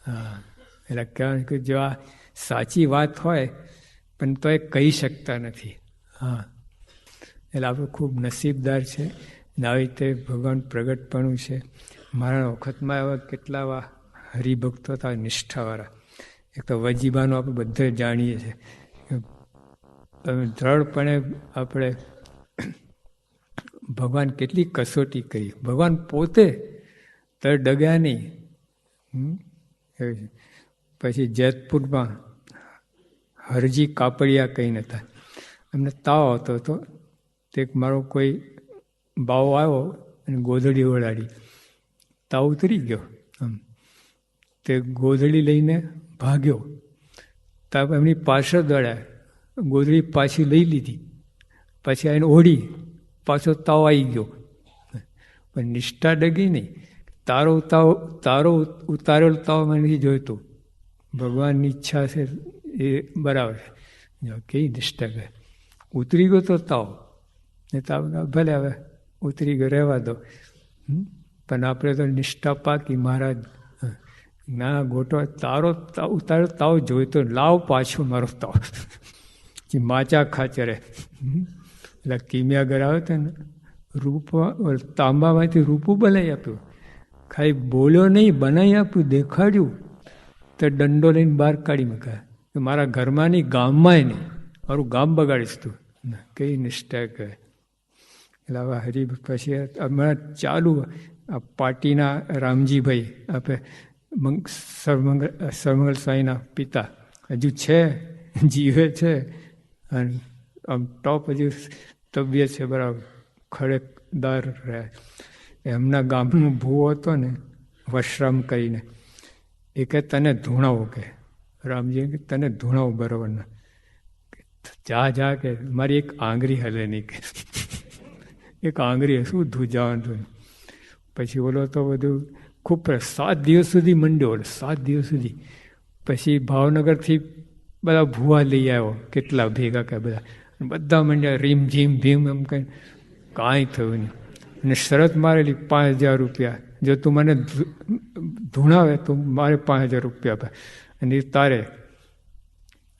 હા, એટલે કહેવાય કે જો આ સાચી વાત હોય પણ તો એ કહી શકતા નથી. હા, એટલે આપણે ખૂબ નસીબદાર છે. ને આવી રીતે ભગવાન પ્રગટપણું છે. મારા વખતમાં એવા કેટલા એવા હરિભક્તો હતા નિષ્ઠાવાળા. એક તો વજીબાનું આપણે બધે જાણીએ છીએ. દ્રઢપણે આપણે ભગવાન કેટલી કસોટી કરી. ભગવાન પોતે તો ડગ્યા નહીં. પછી જેતપુરમાં હરજી કાપડિયા કહીને હતા. એમને તાવ આવતો હતો. તે મારો કોઈ બાવો આવ્યો અને ગોધડી ઓળાડી, તાવ ઉતરી ગયો. તે ગોધડી લઈને ભાગ્યો. તાપ એમની પાછળ દોડ્યા, ગોધડી પાછી લઈ લીધી. પછી આને ઓઢી, પાછો તાવ આવી ગયો. પણ નિષ્ઠા ડગી નહીં. તારો ઉતારેલો તાવ મને નથી જોઈતો. ભગવાનની ઈચ્છા છે એ બરાબર છે. કેવી નિષ્ઠા કરે. ઉતરી ગયો તો તાવ, ને તો ભલે હવે ઉતરી ગયો રહેવા દો, પણ આપણે તો નિષ્ઠા પાકી. મહારાજ ના ગોટો તારો ઉતારો તાવ જોઈતો, લાવ પાછું મારો તાવ. માચા ખાચરે એટલે કિમિયાગર આવે તો ને રૂપ તાંબામાંથી રૂપું બનાવી આપ્યું. ખાલી બોલ્યો નહીં, બનાવી આપ્યું, દેખાડ્યું. તો દંડો લઈને બહાર કાઢી મૂક્યા કે મારા ઘરમાં નહીં, ગામમાંય નહીં, મારું ગામ બગાડીશ તું. કઈ નિષ્ઠા કહે. એટલે હવે હરી પછી હમણાં ચાલુ આ પાટીના રામજીભાઈ આપણે સરમંગલ સ્વામીના પિતા હજુ છે, જીવે છે, અને આમ ટોપ હજુ તબિયત છે, બરાબર ખડેકદાર રહ્યા. એમના ગામનો ભૂવો હતો ને વશરામ કરીને, એ કે તને ધૂણાવો, કે રામજી કે તને ધૂણાવો બરાબર ના, જા કે મારી એક આંગળી હલે નહીં, કે એક આંગળી શું ધૂજાવાનું. પછી બોલો તો બધું ખૂબ 7 દિવસ સુધી મંડ્યો, 7 દિવસ સુધી. પછી ભાવનગરથી બધા ભૂવા લઈ આવ્યો, કેટલા ભેગા કે બધા મંડ્યા, રીમ ઝીમ ભીમ એમ કંઈ કાંઈ થયું નહીં. અને શરત મારેલી 5000 રૂપિયા, જો તું મને ધૂણાવે તો મારે 5000 રૂપિયા આપે, અને તારે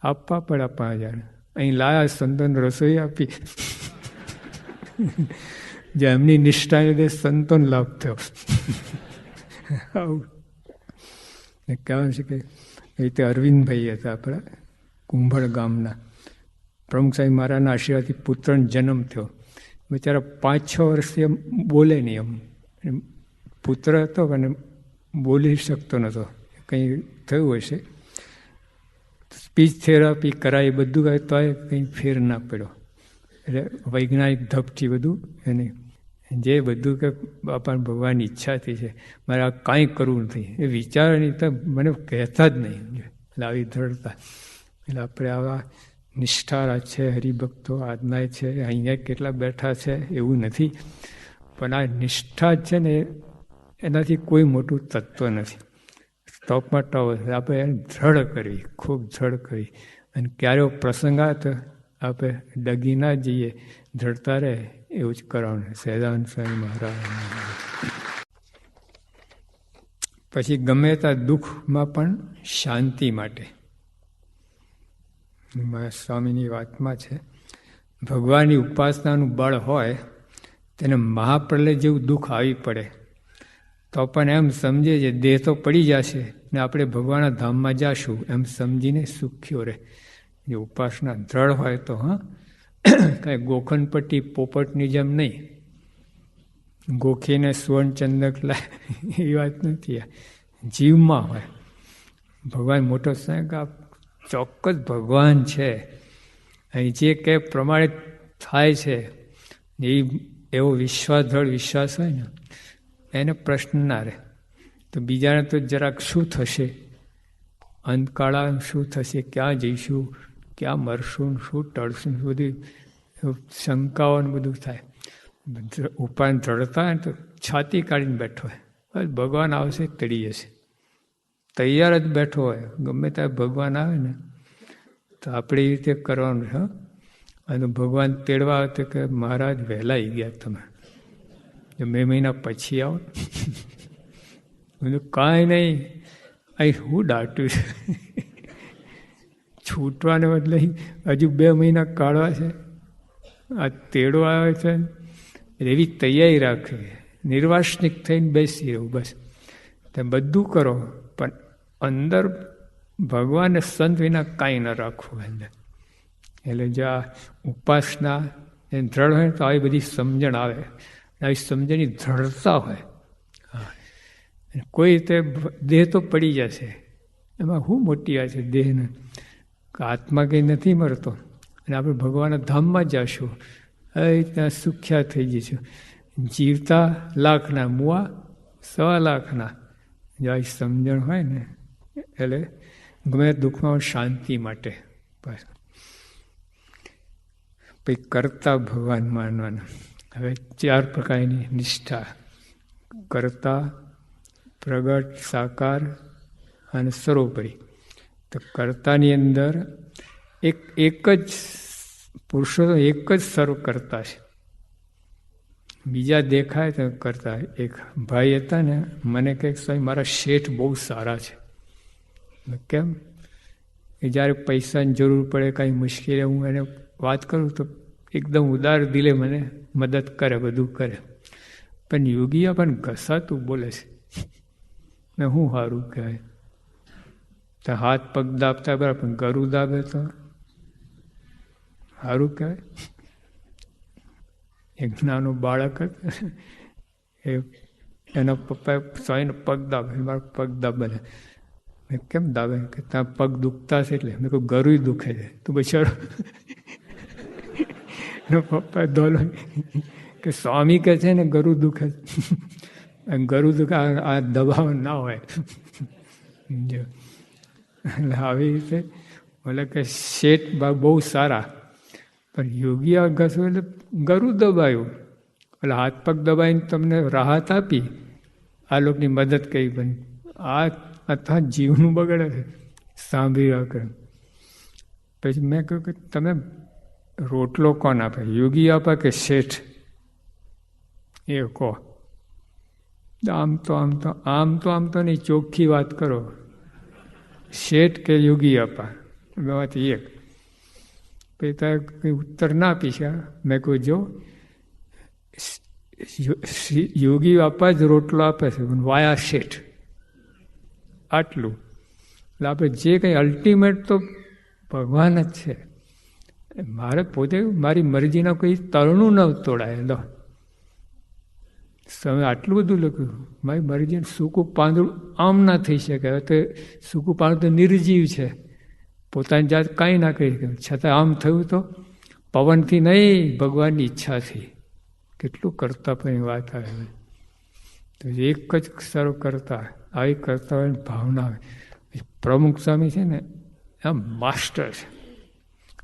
આપવા પડે 5000. અહીં લાયા સંતોન રસોઈ આપી. જે એમની નિષ્ઠાને લીધે સંતોન લાભ થયો. આવું કહેવાનું છે કે એ રીતે અરવિંદભાઈ હતા આપણા કુંભળ ગામના. પ્રમુખ સાહેબ મારાના આશીર્વાદથી પુત્રનો જન્મ થયો. બિચારા 5-6 વર્ષથી એમ બોલે નહીં. એમ પુત્ર હતો અને બોલી શકતો નહોતો, કંઈ થયું હશે. સ્પીચ થેરાપી કરાવી, બધું કરે તોય કંઈ ફેર ના પડ્યો. એટલે વૈજ્ઞાનિક ધપથી બધું એને જે બધું કે બાપા ભગવાનની ઈચ્છાથી છે, મારે આ કાંઈ કરવું નથી એ વિચારણી તો મને કહેતા જ નહીં. એટલે આવી દ્રઢતા. એટલે આપણે આવા નિષ્ઠારા છે, હરિભક્તો આજના છે, અહીંયા કેટલા બેઠા છે એવું નથી, પણ આ નિષ્ઠા છે ને એનાથી કોઈ મોટું તત્વ નથી. ટોપમાં ટોપ આપણે એને દ્રઢ કરવી, ખૂબ દ્રઢ કરવી. અને ક્યારે પ્રસંગ આવે તો આપણે ડગી ના જઈએ, દ્રઢતા રહે એવું જ કરવાનું. સહેજાનંદ સ્વામી મહારાજ. પછી ગમે ત્યાં દુઃખમાં પણ શાંતિ માટે સ્વામીની વાતમાં છે, ભગવાનની ઉપાસનાનું બળ હોય તેને મહાપ્રલય જેવું દુઃખ આવી પડે તો પણ એમ સમજે છે દેહ તો પડી જશે ને આપણે ભગવાનના ધામમાં જાશું, એમ સમજીને સુખ્યો રહે. જે ઉપાસના દ્રઢ હોય તો કાંઈ ગોખણપટ્ટી પોપટની જેમ નહીં, ગોખીને સુવર્ણચંદક લાય એવી વાત નથી. જીવમાં હોય ભગવાન મોટો સંગ, ચોક્કસ ભગવાન છે, અહીં જે કે પ્રમાણે થાય છે એ એવો વિશ્વાસ દ્રઢ વિશ્વાસ હોય ને એને પ્રશ્ન ના રહે. તો બીજાને તો જરાક શું થશે, અંતકાળા શું થશે, ક્યાં જઈશું, ક્યાં મરશું, શું ટળશું, બધી શંકાઓ બધું થાય. ઉપાય દ્રઢતા હોય તો છાતી કાઢીને બેઠો હોય, ભગવાન આવશે તળી જશે, તૈયાર જ બેઠો હોય. ગમે ત્યાં ભગવાન આવે ને તો આપણે એ રીતે કરવાનું છે. અને ભગવાન તેડવા આવે તો કે મહારાજ વહેલા આવી ગયા તમે, 2 મહિના પછી આવો. કાંઈ નહીં, અહીં હું દાટ્યું છે, છૂટવાને બદલે હજુ 2 મહિના કાઢવા છે. આ તેડવા આવે છે એવી તૈયારી રાખે, નિર્વાસનિક થઈને બેસી રહું બસ. તમે બધું કરો પણ અંદર ભગવાનને સંત વિના કાંઈ ન રાખવું અંદર. એટલે જો આ ઉપાસના એ દ્રઢ હોય તો આવી બધી સમજણ આવે, આવી સમજણની દ્રઢતા હોય. કોઈ રીતે દેહ તો પડી જશે, એમાં શું મોટી વાત છે દેહને, આત્મા કંઈ નથી મરતો અને આપણે ભગવાનના ધામમાં જશું, હવે ત્યાં સુખ્યા થઈ જઈશું. જીવતા લાખના, મુવા 1.25 લાખના. જો આવી સમજણ હોય ને એટલે ગમે દુઃખમાં શાંતિ માટે. પછી કરતા ભગવાન માનવાના. હવે 4 પ્રકારની નિષ્ઠા: કરતા, પ્રગટ, સાકાર અને સર્વોપરી. તો કર્તાની અંદર એક જ પુરુષો એક જ સર્વ કરતા છે. બીજા દેખાય તો કરતા. એક ભાઈ હતા ને, મને કંઈક સ્વામી મારા શેઠ બહુ સારા છે. કેમ? કે જ્યારે પૈસાની જરૂર પડે, કાંઈ મુશ્કેલી, હું એને વાત કરું તો એકદમ ઉદાર દિલે મને મદદ કરે, બધું કરે. પણ યોગીયા પણ ઘસાતું બોલે છે. મેં શું સારું કહેવાય? તો હાથ પગ દાબતા બરાબર, પણ ગરું દાબે તો સારું કહેવાય? એક નાનું બાળક હતું, એના પપ્પાએ સ્વામીને પગ દાબે, મારા પગ દાબે. મેં કેમ દાબે? કે ત્યાં પગ દુખતા છે એટલે. મેં કહું ગરું દુખે છે. તું બિચારો એનો પપ્પા દોલો કે સ્વામી કહે છે ને ગરું દુખે છે. ગરું દુખે આ દબાવ ના હોય. એટલે આવી રીતે બોલે કે શેઠ બહુ સારા, પણ યોગી ઘસો એટલે ગરું દબાયું. એટલે હાથ પગ દબાઈને તમને રાહત આપી, આ લોકોની મદદ કરી, બની આ અથવા જીવનું બગડે છે સાંભળ્યા કરે. પછી મેં કહ્યું કે તમે રોટલો કોણ આપે, યોગી આપે કે શેઠ? એ કહો. આમ તો નહીં, ચોખ્ખી વાત કરો, શેઠ કે યોગી આપા બેમાંથી એક. પછી તારે કંઈ ઉત્તર ના આપી છે. મેં કહ્યું જો યોગી આપા જ રોટલો આપે છે, વાયા શેઠ, આટલું. એટલે આપણે જે કંઈ અલ્ટિમેટ તો ભગવાન જ છે. મારે પોતે મારી મરજીના કોઈ તરણું ન તોડાય. લો તમે આટલું બધું લખ્યું, મારી મરજીને સૂકું પાંદડું આમ ના થઈ શકે. હવે તો સૂકું પાંદડું તો નિર્જીવ છે, પોતાની જાત કાંઈ ના કરી શકે. છતાં આમ થયું તો પવનથી નહીં, ભગવાનની ઈચ્છાથી. કેટલું કરતા પણ વાત આવે. તો એક જ સર્વ કરતા, આવી કરતા હોય ભાવના આવે. પ્રમુખ સ્વામી છે ને, આમ માસ્ટર છે.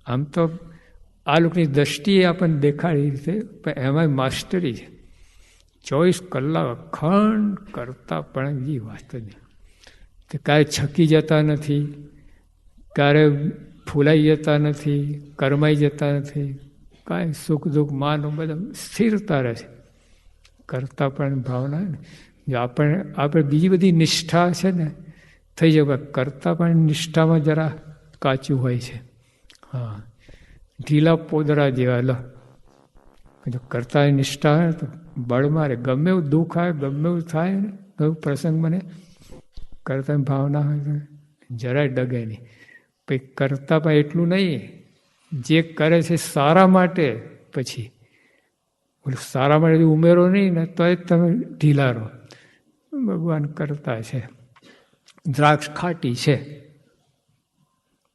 આમ તો આ લોકોની દ્રષ્ટિએ આપણને દેખાડી રીતે, પણ એમાંય માસ્ટરી છે. 24 કલાક અખંડ કરતા પણ એ વાત નહીં. તે ક્યારે છકી જતા નથી, ક્યારે ફૂલાઈ જતા નથી, કરમાઈ જતા નથી, કાંઈ સુખ દુઃખ માનો બધા સ્થિરતા રહે છે. કરતા પણ ભાવના ને જો આપણે બીજી બધી નિષ્ઠા છે ને થઈ જાય, કરતા પણ નિષ્ઠામાં જરા કાચું હોય છે. હા, ઢીલા પોદરા જેવા. લો જો કરતા નિષ્ઠા હોય તો બળ મારે, ગમે એવું દુઃખ આવે, ગમે એવું થાય ને, એવું પ્રસંગ મને કરતા ભાવના હોય તો જરાય ડગે નહીં. પછી કરતા પણ એટલું નહીં, જે કરે છે સારા માટે, પછી સારા માટે ઉમેરો નહીં ને તો જ તમે ઢીલા રહો. ભગવાન કરતા છે. દ્રાક્ષ ખાટી છે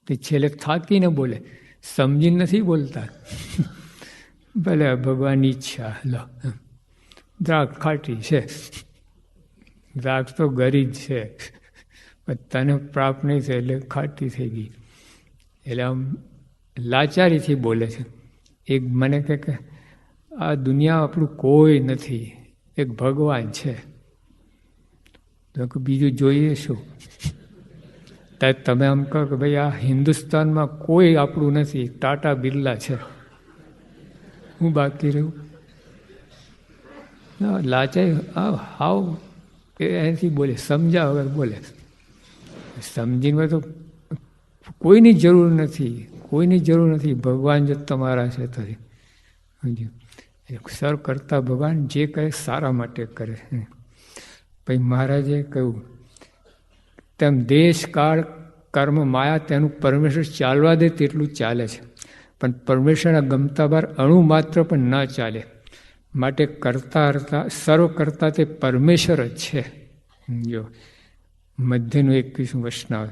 તે છેલ્લે થાકીને બોલે, સમજીને નથી બોલતા. ભલે ભગવાનની ઈચ્છા. લો દ્રાક્ષ ખાટી છે, દ્રાક્ષ તો ગરી જ છે, તને પ્રાપ્ત નહીં થાય એટલે ખાટી થઈ ગઈ. એટલે આમ લાચારીથી બોલે છે. એક મને કે આ દુનિયા આપણું કોઈ નથી, એક ભગવાન છે, તો બીજું જોઈએ શું? ત્યારે તમે આમ કહો કે ભાઈ આ હિન્દુસ્તાનમાં કોઈ આપણું નથી, ટાટા બિરલા છે, હું બાકી રહ્યું? લાચાઈ હાવ એનાથી બોલે, સમજ્યા વગર બોલે. સમજીને તો કોઈની જરૂર નથી, કોઈની જરૂર નથી. ભગવાન જો તમારા છે તો સર્વ કરતા ભગવાન જે કરે સારા માટે કરે. પછી મહારાજે કહ્યું તેમ દેશ કાળ કર્મ માયા તેનું પરમેશ્વર ચાલવા દે તેટલું ચાલે છે, પણ પરમેશ્વરના ગમતા બાર અણુ માત્ર પણ ન ચાલે. માટે કરતા કરતા સર્વ કરતા તે પરમેશ્વર જ છે. જો મધ્યનું 21 વૈષ્ણવ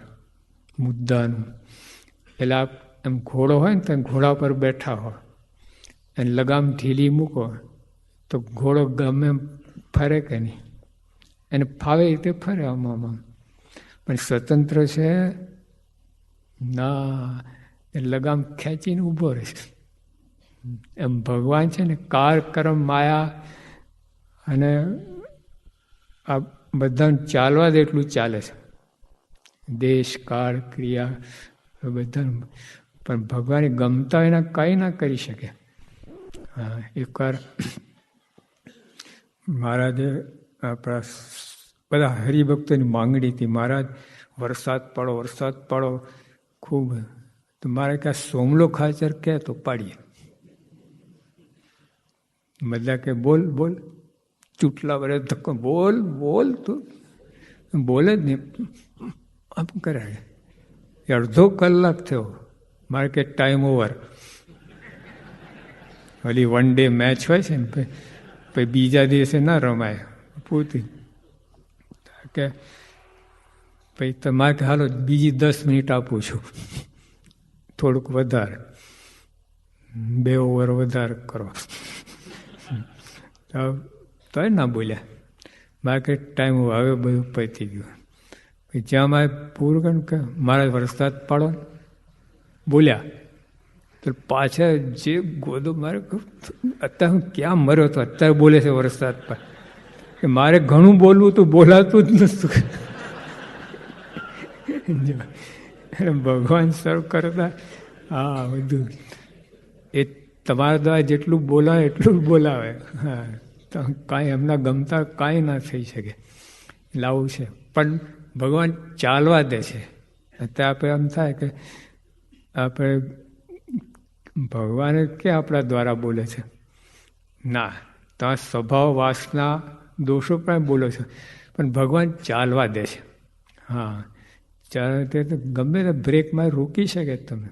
મુદ્દાનું, એટલે એમ ઘોડો હોય ને તો ઘોડા પર બેઠા હોય અને લગામ ઢીલી મૂકો તો ઘોડો ગમે એમ ફરે કે નહીં, એને ફાવે રીતે ફરે આમાં. પણ સ્વતંત્ર છે ના, એ લગામ ખેંચીને ઊભો રહે છે. એમ ભગવાન છે ને કાળ કર્મ માયા અને આ બધાને ચાલવા દે એટલું ચાલે છે. દેશ કાળ ક્રિયા બધાનું, પણ ભગવાને ગમતા એના કંઈ ના કરી શકે. હા, એકવાર મહારાજે આપણા બધા હરિભક્તોની માંગણી હતી, મહારાજ વરસાદ પાડો ખૂબ. તો મારે ક્યાં સોમલો ખાચર કહે તો પાડીએ. બધા કે બોલ ચૂંટલા વડે ધક્કો બોલ તું બોલે જ નહીં. આમ કરે. અડધો કલાક થયો. મારે કે ટાઈમ ઓવર. ઓલી 1 ડે મેચ હોય છે ને, પછી બીજા દિવસે ના રમાય પૂરતી. કે પછી તમારે કે હાલો બીજી 10 મિનિટ આપું છું, થોડુંક વધારે, 2 ઓવર વધારે કરો. તો ના બોલ્યા. મારે કે ટાઈમ હવે બધું પતી ગયું. પછી જ્યાં મારે પૂરું કર્યું કે મારે વરસાદ પાડો બોલ્યા, તો પાછા જે ગોદો મારે અત્યારે હું ક્યાં મર્યો હતો, અત્યારે બોલે છે વરસાદ પર. કે મારે ઘણું બોલવું તો બોલાતું જ નતું. ભગવાન સર્વ કરતા હા બધું એ તમારા દ્વારા જેટલું બોલાવે એટલું જ બોલાવે. હા, તો કાંઈ એમના ગમતા કાંઈ ના થઈ શકે. લાવું છે પણ ભગવાન ચાલવા દે છે. અત્યારે આપણે એમ થાય કે આપણે ભગવાને ક્યાં આપણા દ્વારા બોલે છે? ના, તમે સ્વભાવ વાસના દોષો પણ બોલો છો, પણ ભગવાન ચાલવા દે છે. હા, ચાલે તે તો ગમે તે બ્રેકમાં રોકી શકે તમે.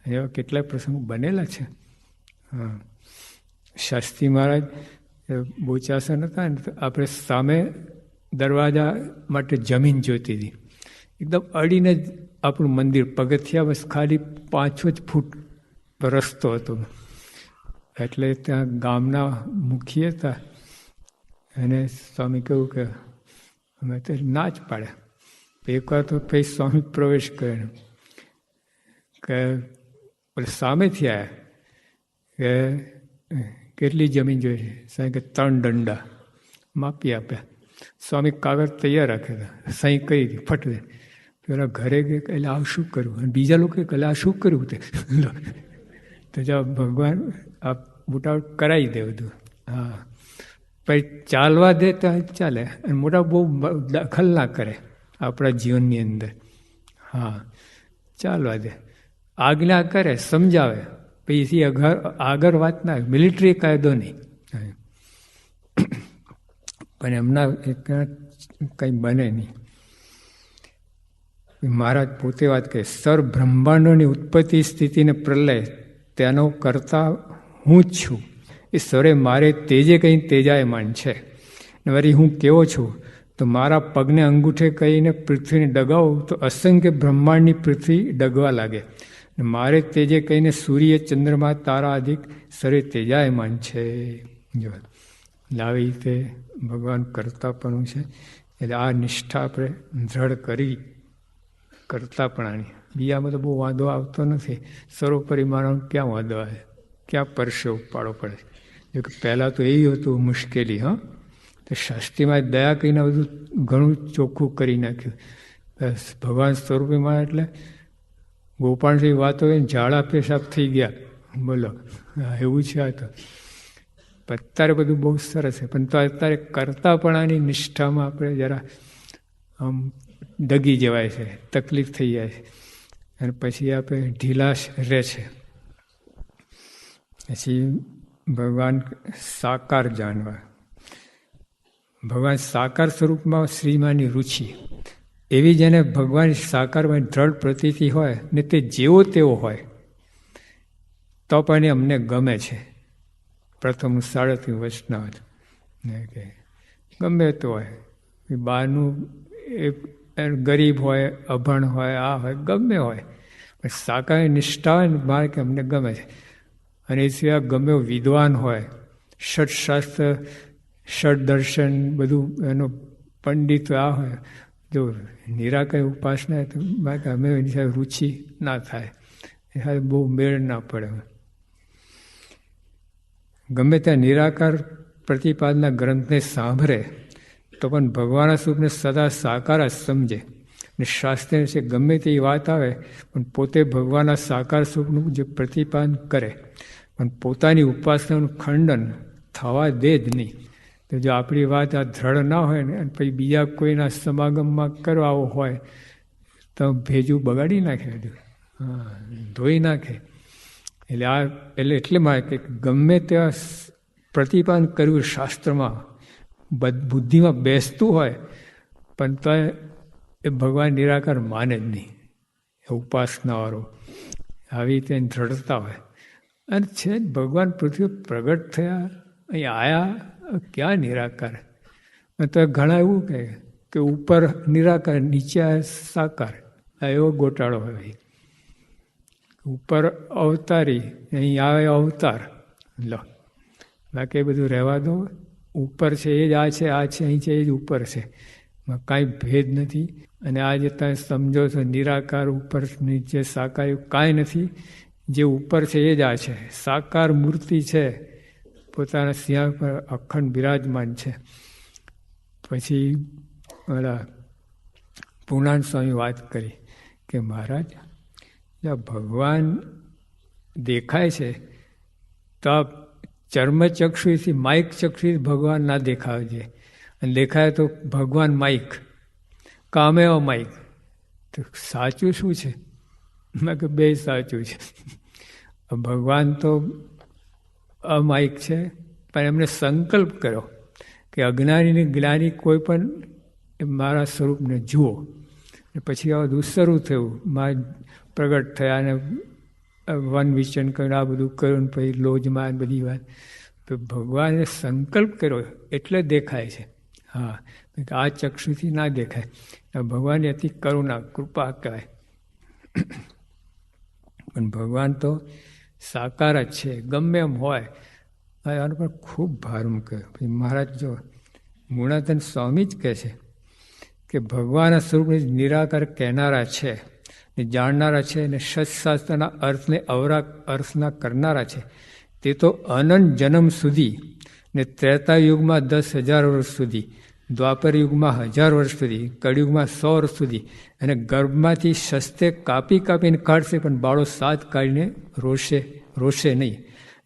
એવા કેટલાય પ્રસંગો બનેલા છે. હા, શાસ્ત્રી મહારાજ બોચાસન હતા ને, તો આપણે સામે દરવાજા માટે જમીન જોઈતી હતી. એકદમ અડીને જ આપણું મંદિર, પગથિયા બસ ખાલી 5 જ ફૂટ રસ્તો હતો. એટલે ત્યાં ગામના મુખી હતા, અને સ્વામી કહ્યું કે અમે તો ના જ પાડે. એકવાર તો પછી સ્વામી પ્રવેશ કર્યો કે સામેથી આવ્યા કે કેટલી જમીન જોઈએ? સાહેબ કે 3 દંડા માપી આપ્યા. સ્વામી કાગળ તૈયાર રાખ્યા હતા, સહી કરી હતી ફટ દે. પેલા ઘરે ગયા એટલે આ શું કર્યું? અને બીજા લોકો કહે આ શું કર્યું? તે તો જો ભગવાન આ મોટા કરાવી દે બધું. હા, પછી ચાલવા દે તો ચાલે, અને મોટા બહુ દખલ ના કરે આપણા જીવનની અંદર. હા, ચાલવા દે, આજ્ઞા કરે, સમજાવે, પછી આગળ વાત ના. મિલિટરી કાયદો નહીં, પણ એમના કંઈ બને નહીં. મહારાજ પોતે વાત કહે, સર બ્રહ્માંડોની ઉત્પત્તિ સ્થિતિને પ્રલય તેનો કરતા હું જ છું. એ સરે મારે તેજે કંઈ તેજાયમાન છે. વળી હું કેવો છું? તો મારા પગને અંગૂઠે કહીને પૃથ્વીને ડગાવું તો અસંખ્ય બ્રહ્માંડની પૃથ્વી ડગવા લાગે. મારે તેજે કહીને સૂર્ય, ચંદ્રમા, તારા અધિક સરે તેજાયમાન છે. જો આવી રીતે ભગવાન કરતાપણું છે. એટલે આ નિષ્ઠા આપણે દ્રઢ કરી કરતાપણાની. બીજામાં તો બહુ વાંધો આવતો નથી. સર્વોપરી માનવ ક્યાં વાંધો આવે? ક્યાં પરસે ઉપાડવો પડે? જો કે પહેલાં તો એ હતું મુશ્કેલી. હા, તો શાસ્ત્રીમાં દયા કહીને બધું ઘણું ચોખ્ખું કરી નાખ્યું. ભગવાન સ્વરૂપીમાં એટલે ગોપાળજી વાતો હોય ને ઝાડા પેશાબ થઈ ગયા. બોલો, એવું છે આ તો. અત્યારે બધું બહુ સરસ છે, પણ તો અત્યારે કરતાપણાની નિષ્ઠામાં આપણે જરા આમ દગી જવાય છે, તકલીફ થઈ જાય છે, અને પછી આપણે ઢીલાશ રહે છે. પછી ભગવાન સાકાર જાણવા. ભગવાન સાકાર સ્વરૂપમાં શ્રીમાની રુચિ એવી, જેને ભગવાન સાકારમાં દ્રઢ પ્રતીતિ હોય ને તે જેવો તેવો હોય તો પણ એ અમને ગમે છે. પ્રથમ 3.5 વર્ષના કે ગમે તો હોય, બહારનું એ ગરીબ હોય, અભણ હોય, આ હોય, ગમે હોય, પણ સાકારની નિષ્ઠા હોય ને મારે કે અમને ગમે છે. અને એ સિવાય ગમે વિદ્વાન હોય, ષટશાસ્ત્ર, ષટ દર્શન બધું એનો પંડિત આ હોય, જો નિરાકર ઉપાસના તો અમે એની સાથે રુચિ ના થાય, એ સાથે બહુ મેળ ના પડે. ગમે ત્યાં નિરાકાર પ્રતિપાદના ગ્રંથને સાંભળે તો પણ ભગવાનના સ્વરૂપને સદા સાકાર જ સમજે. ને શાસ્ત્ર વિશે ગમે તેવી વાત આવે પણ પોતે ભગવાનના સાકાર સ્વરૂપનું જે પ્રતિપાદન કરે, પણ પોતાની ઉપાસનાનું ખંડન થવા દે જ નહીં. તો જો આપણી વાત આ દ્રઢ ના હોય ને અને પછી બીજા કોઈના સમાગમમાં કરવાઓ હોય તો ભેજું બગાડી નાખે, હા, ધોઈ નાખે. એટલે માં કે ગમે ત્યાં પ્રતિપાદન કર્યું શાસ્ત્રમાં બુદ્ધિમાં બેસતું હોય પણ તો એ ભગવાન નિરાકાર માને જ નહીં. ઉપાસનાવાળો આવી રીતે દ્રઢતા હોય. અને છે ભગવાન પૃથ્વી પ્રગટ થયા, અહીં આવ્યા, ક્યાં નિરાકાર? તો ઘણા એવું કહે કે ઉપર નિરાકાર, નીચે સાકાર. એવો ગોટાળો હોય. ઉપર અવતારી, અહીં આવે અવતાર. લો, બાકી બધું રહેવા દો. ઉપર છે એ જ આ છે, આ છે અહીં છે એ જ ઉપર છે. કાંઈ ભેદ નથી. અને આજે તમે સમજો છો નિરાકાર, ઉપર નીચે સાકાર, એવું કાંઈ નથી. જે ઉપર છે એ જ આ છે. સાકાર મૂર્તિ છે, પોતાના સિંહ પર અખંડ બિરાજમાન છે. પછી ઓલા પૂર્ણાનંદ સ્વામી વાત કરી કે મહારાજ, ભગવાન દેખાય છે તો ચર્મચક્ષુથી, માઇક ચક્ષુથી ભગવાન ના દેખાવજે. અને દેખાય તો ભગવાન માઇક, કામે માઇક. તો સાચું શું છે? મેં કે બે સાચું છે. ભગવાન તો અમાઇક છે, પણ એમને સંકલ્પ કર્યો કે અજ્ઞાની જ્ઞાની કોઈ પણ મારા સ્વરૂપને જુઓ. પછી આ બધું શરૂ થયું, માં પ્રગટ થયા ને વન વિચન કર્યું, આ બધું કર્યું ને પછી લોજમાં બધી વાત. તો ભગવાને સંકલ્પ કર્યો એટલે દેખાય છે. હા, આ ચક્ષુથી ના દેખાય. ભગવાનની અતિ કરુણા, કૃપા કહેવાય. પણ ભગવાન તો સાકાર જ છે, ગમે એમ હોય. આના પર ખૂબ ભાર મૂક્યો. પછી મહારાજ જો ગુણાતન સ્વામી જ કહે છે કે ભગવાનના સ્વરૂપને નિરાકાર કહેનારા છે, ને જાણનારા છે, ને સત્શાસ્ત્રના અર્થને અવરા અર્થના કરનારા છે. તે તો અનંત જન્મ સુધી, ને ત્રેતા યુગમાં 10,000 વર્ષ સુધી, દ્વાપર યુગમાં 1000 વર્ષ સુધી, કળિયુગમાં 100 વર્ષ સુધી, અને ગર્ભમાંથી શસ્તે કાપી કાપીને કાઢશે પણ બાળો સાથ કાઢીને રોશે નહીં.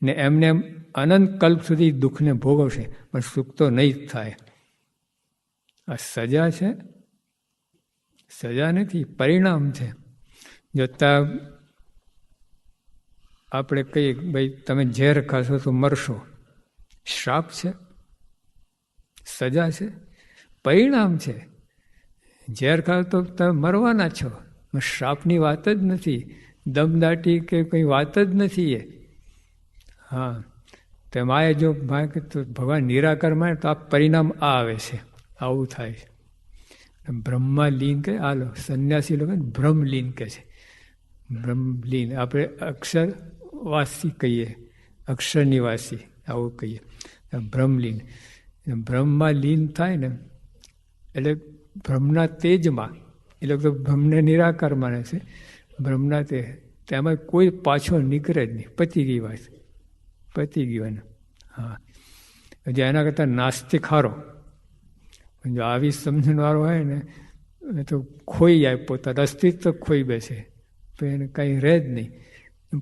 ને એમને એમ અનંત કલ્પ સુધી દુઃખને ભોગવશે પણ સુખ તો નહીં જ થાય. આ સજા છે? સજા નથી, પરિણામ છે. જોતા આપણે કહીએ ભાઈ તમે ઝેર ખાશો તો મરશો, શ્રાપ છે? સજા છે? પરિણામ છે. ઝેર ખાશો તો તમે મરવાના છો, શ્રાપની વાત જ નથી, દમદાટી કે કંઈ વાત જ નથી એ. હા, તેમાં જો ભગવાન નિરાકાર માને તો આ પરિણામ આ આવે છે, આવું થાય છે. બ્રહ્મમાં લીન કહે, હાલો સંન્યાસી લોકો બ્રહ્મલીન કહે છે. બ્રહ્મલીન આપણે અક્ષરવાસી કહીએ, અક્ષર નિવાસી આવું કહીએ. બ્રહ્મલીન, બ્રહ્મમાં લીન થાય ને એટલે બ્રહ્મના તેજમાં, એ લોકો તો બ્રહ્મને નિરાકાર માને છે. બ્રહ્મના તે તેમાં કોઈ પાછો નીકળે જ નહીં, પતી ગઈ વાત, પતી ગયું. હા, હજી એના કરતાં નાસ્તિક હારો. જો આવી સમજણવાળો હોય ને તો ખોઈ જાય, પોતાનું અસ્તિત્વ ખોઈ બેસે, તો એને કંઈ રહે જ નહીં.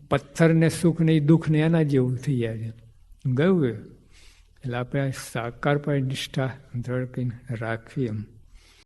પથ્થરને સુખ નહીં, દુઃખ નહીં, એના જેવું થઈ જાય છે. ગયું. એટલે આપણે સાકાર પર નિષ્ઠા દ્રઢ કરીને રાખવી એમ.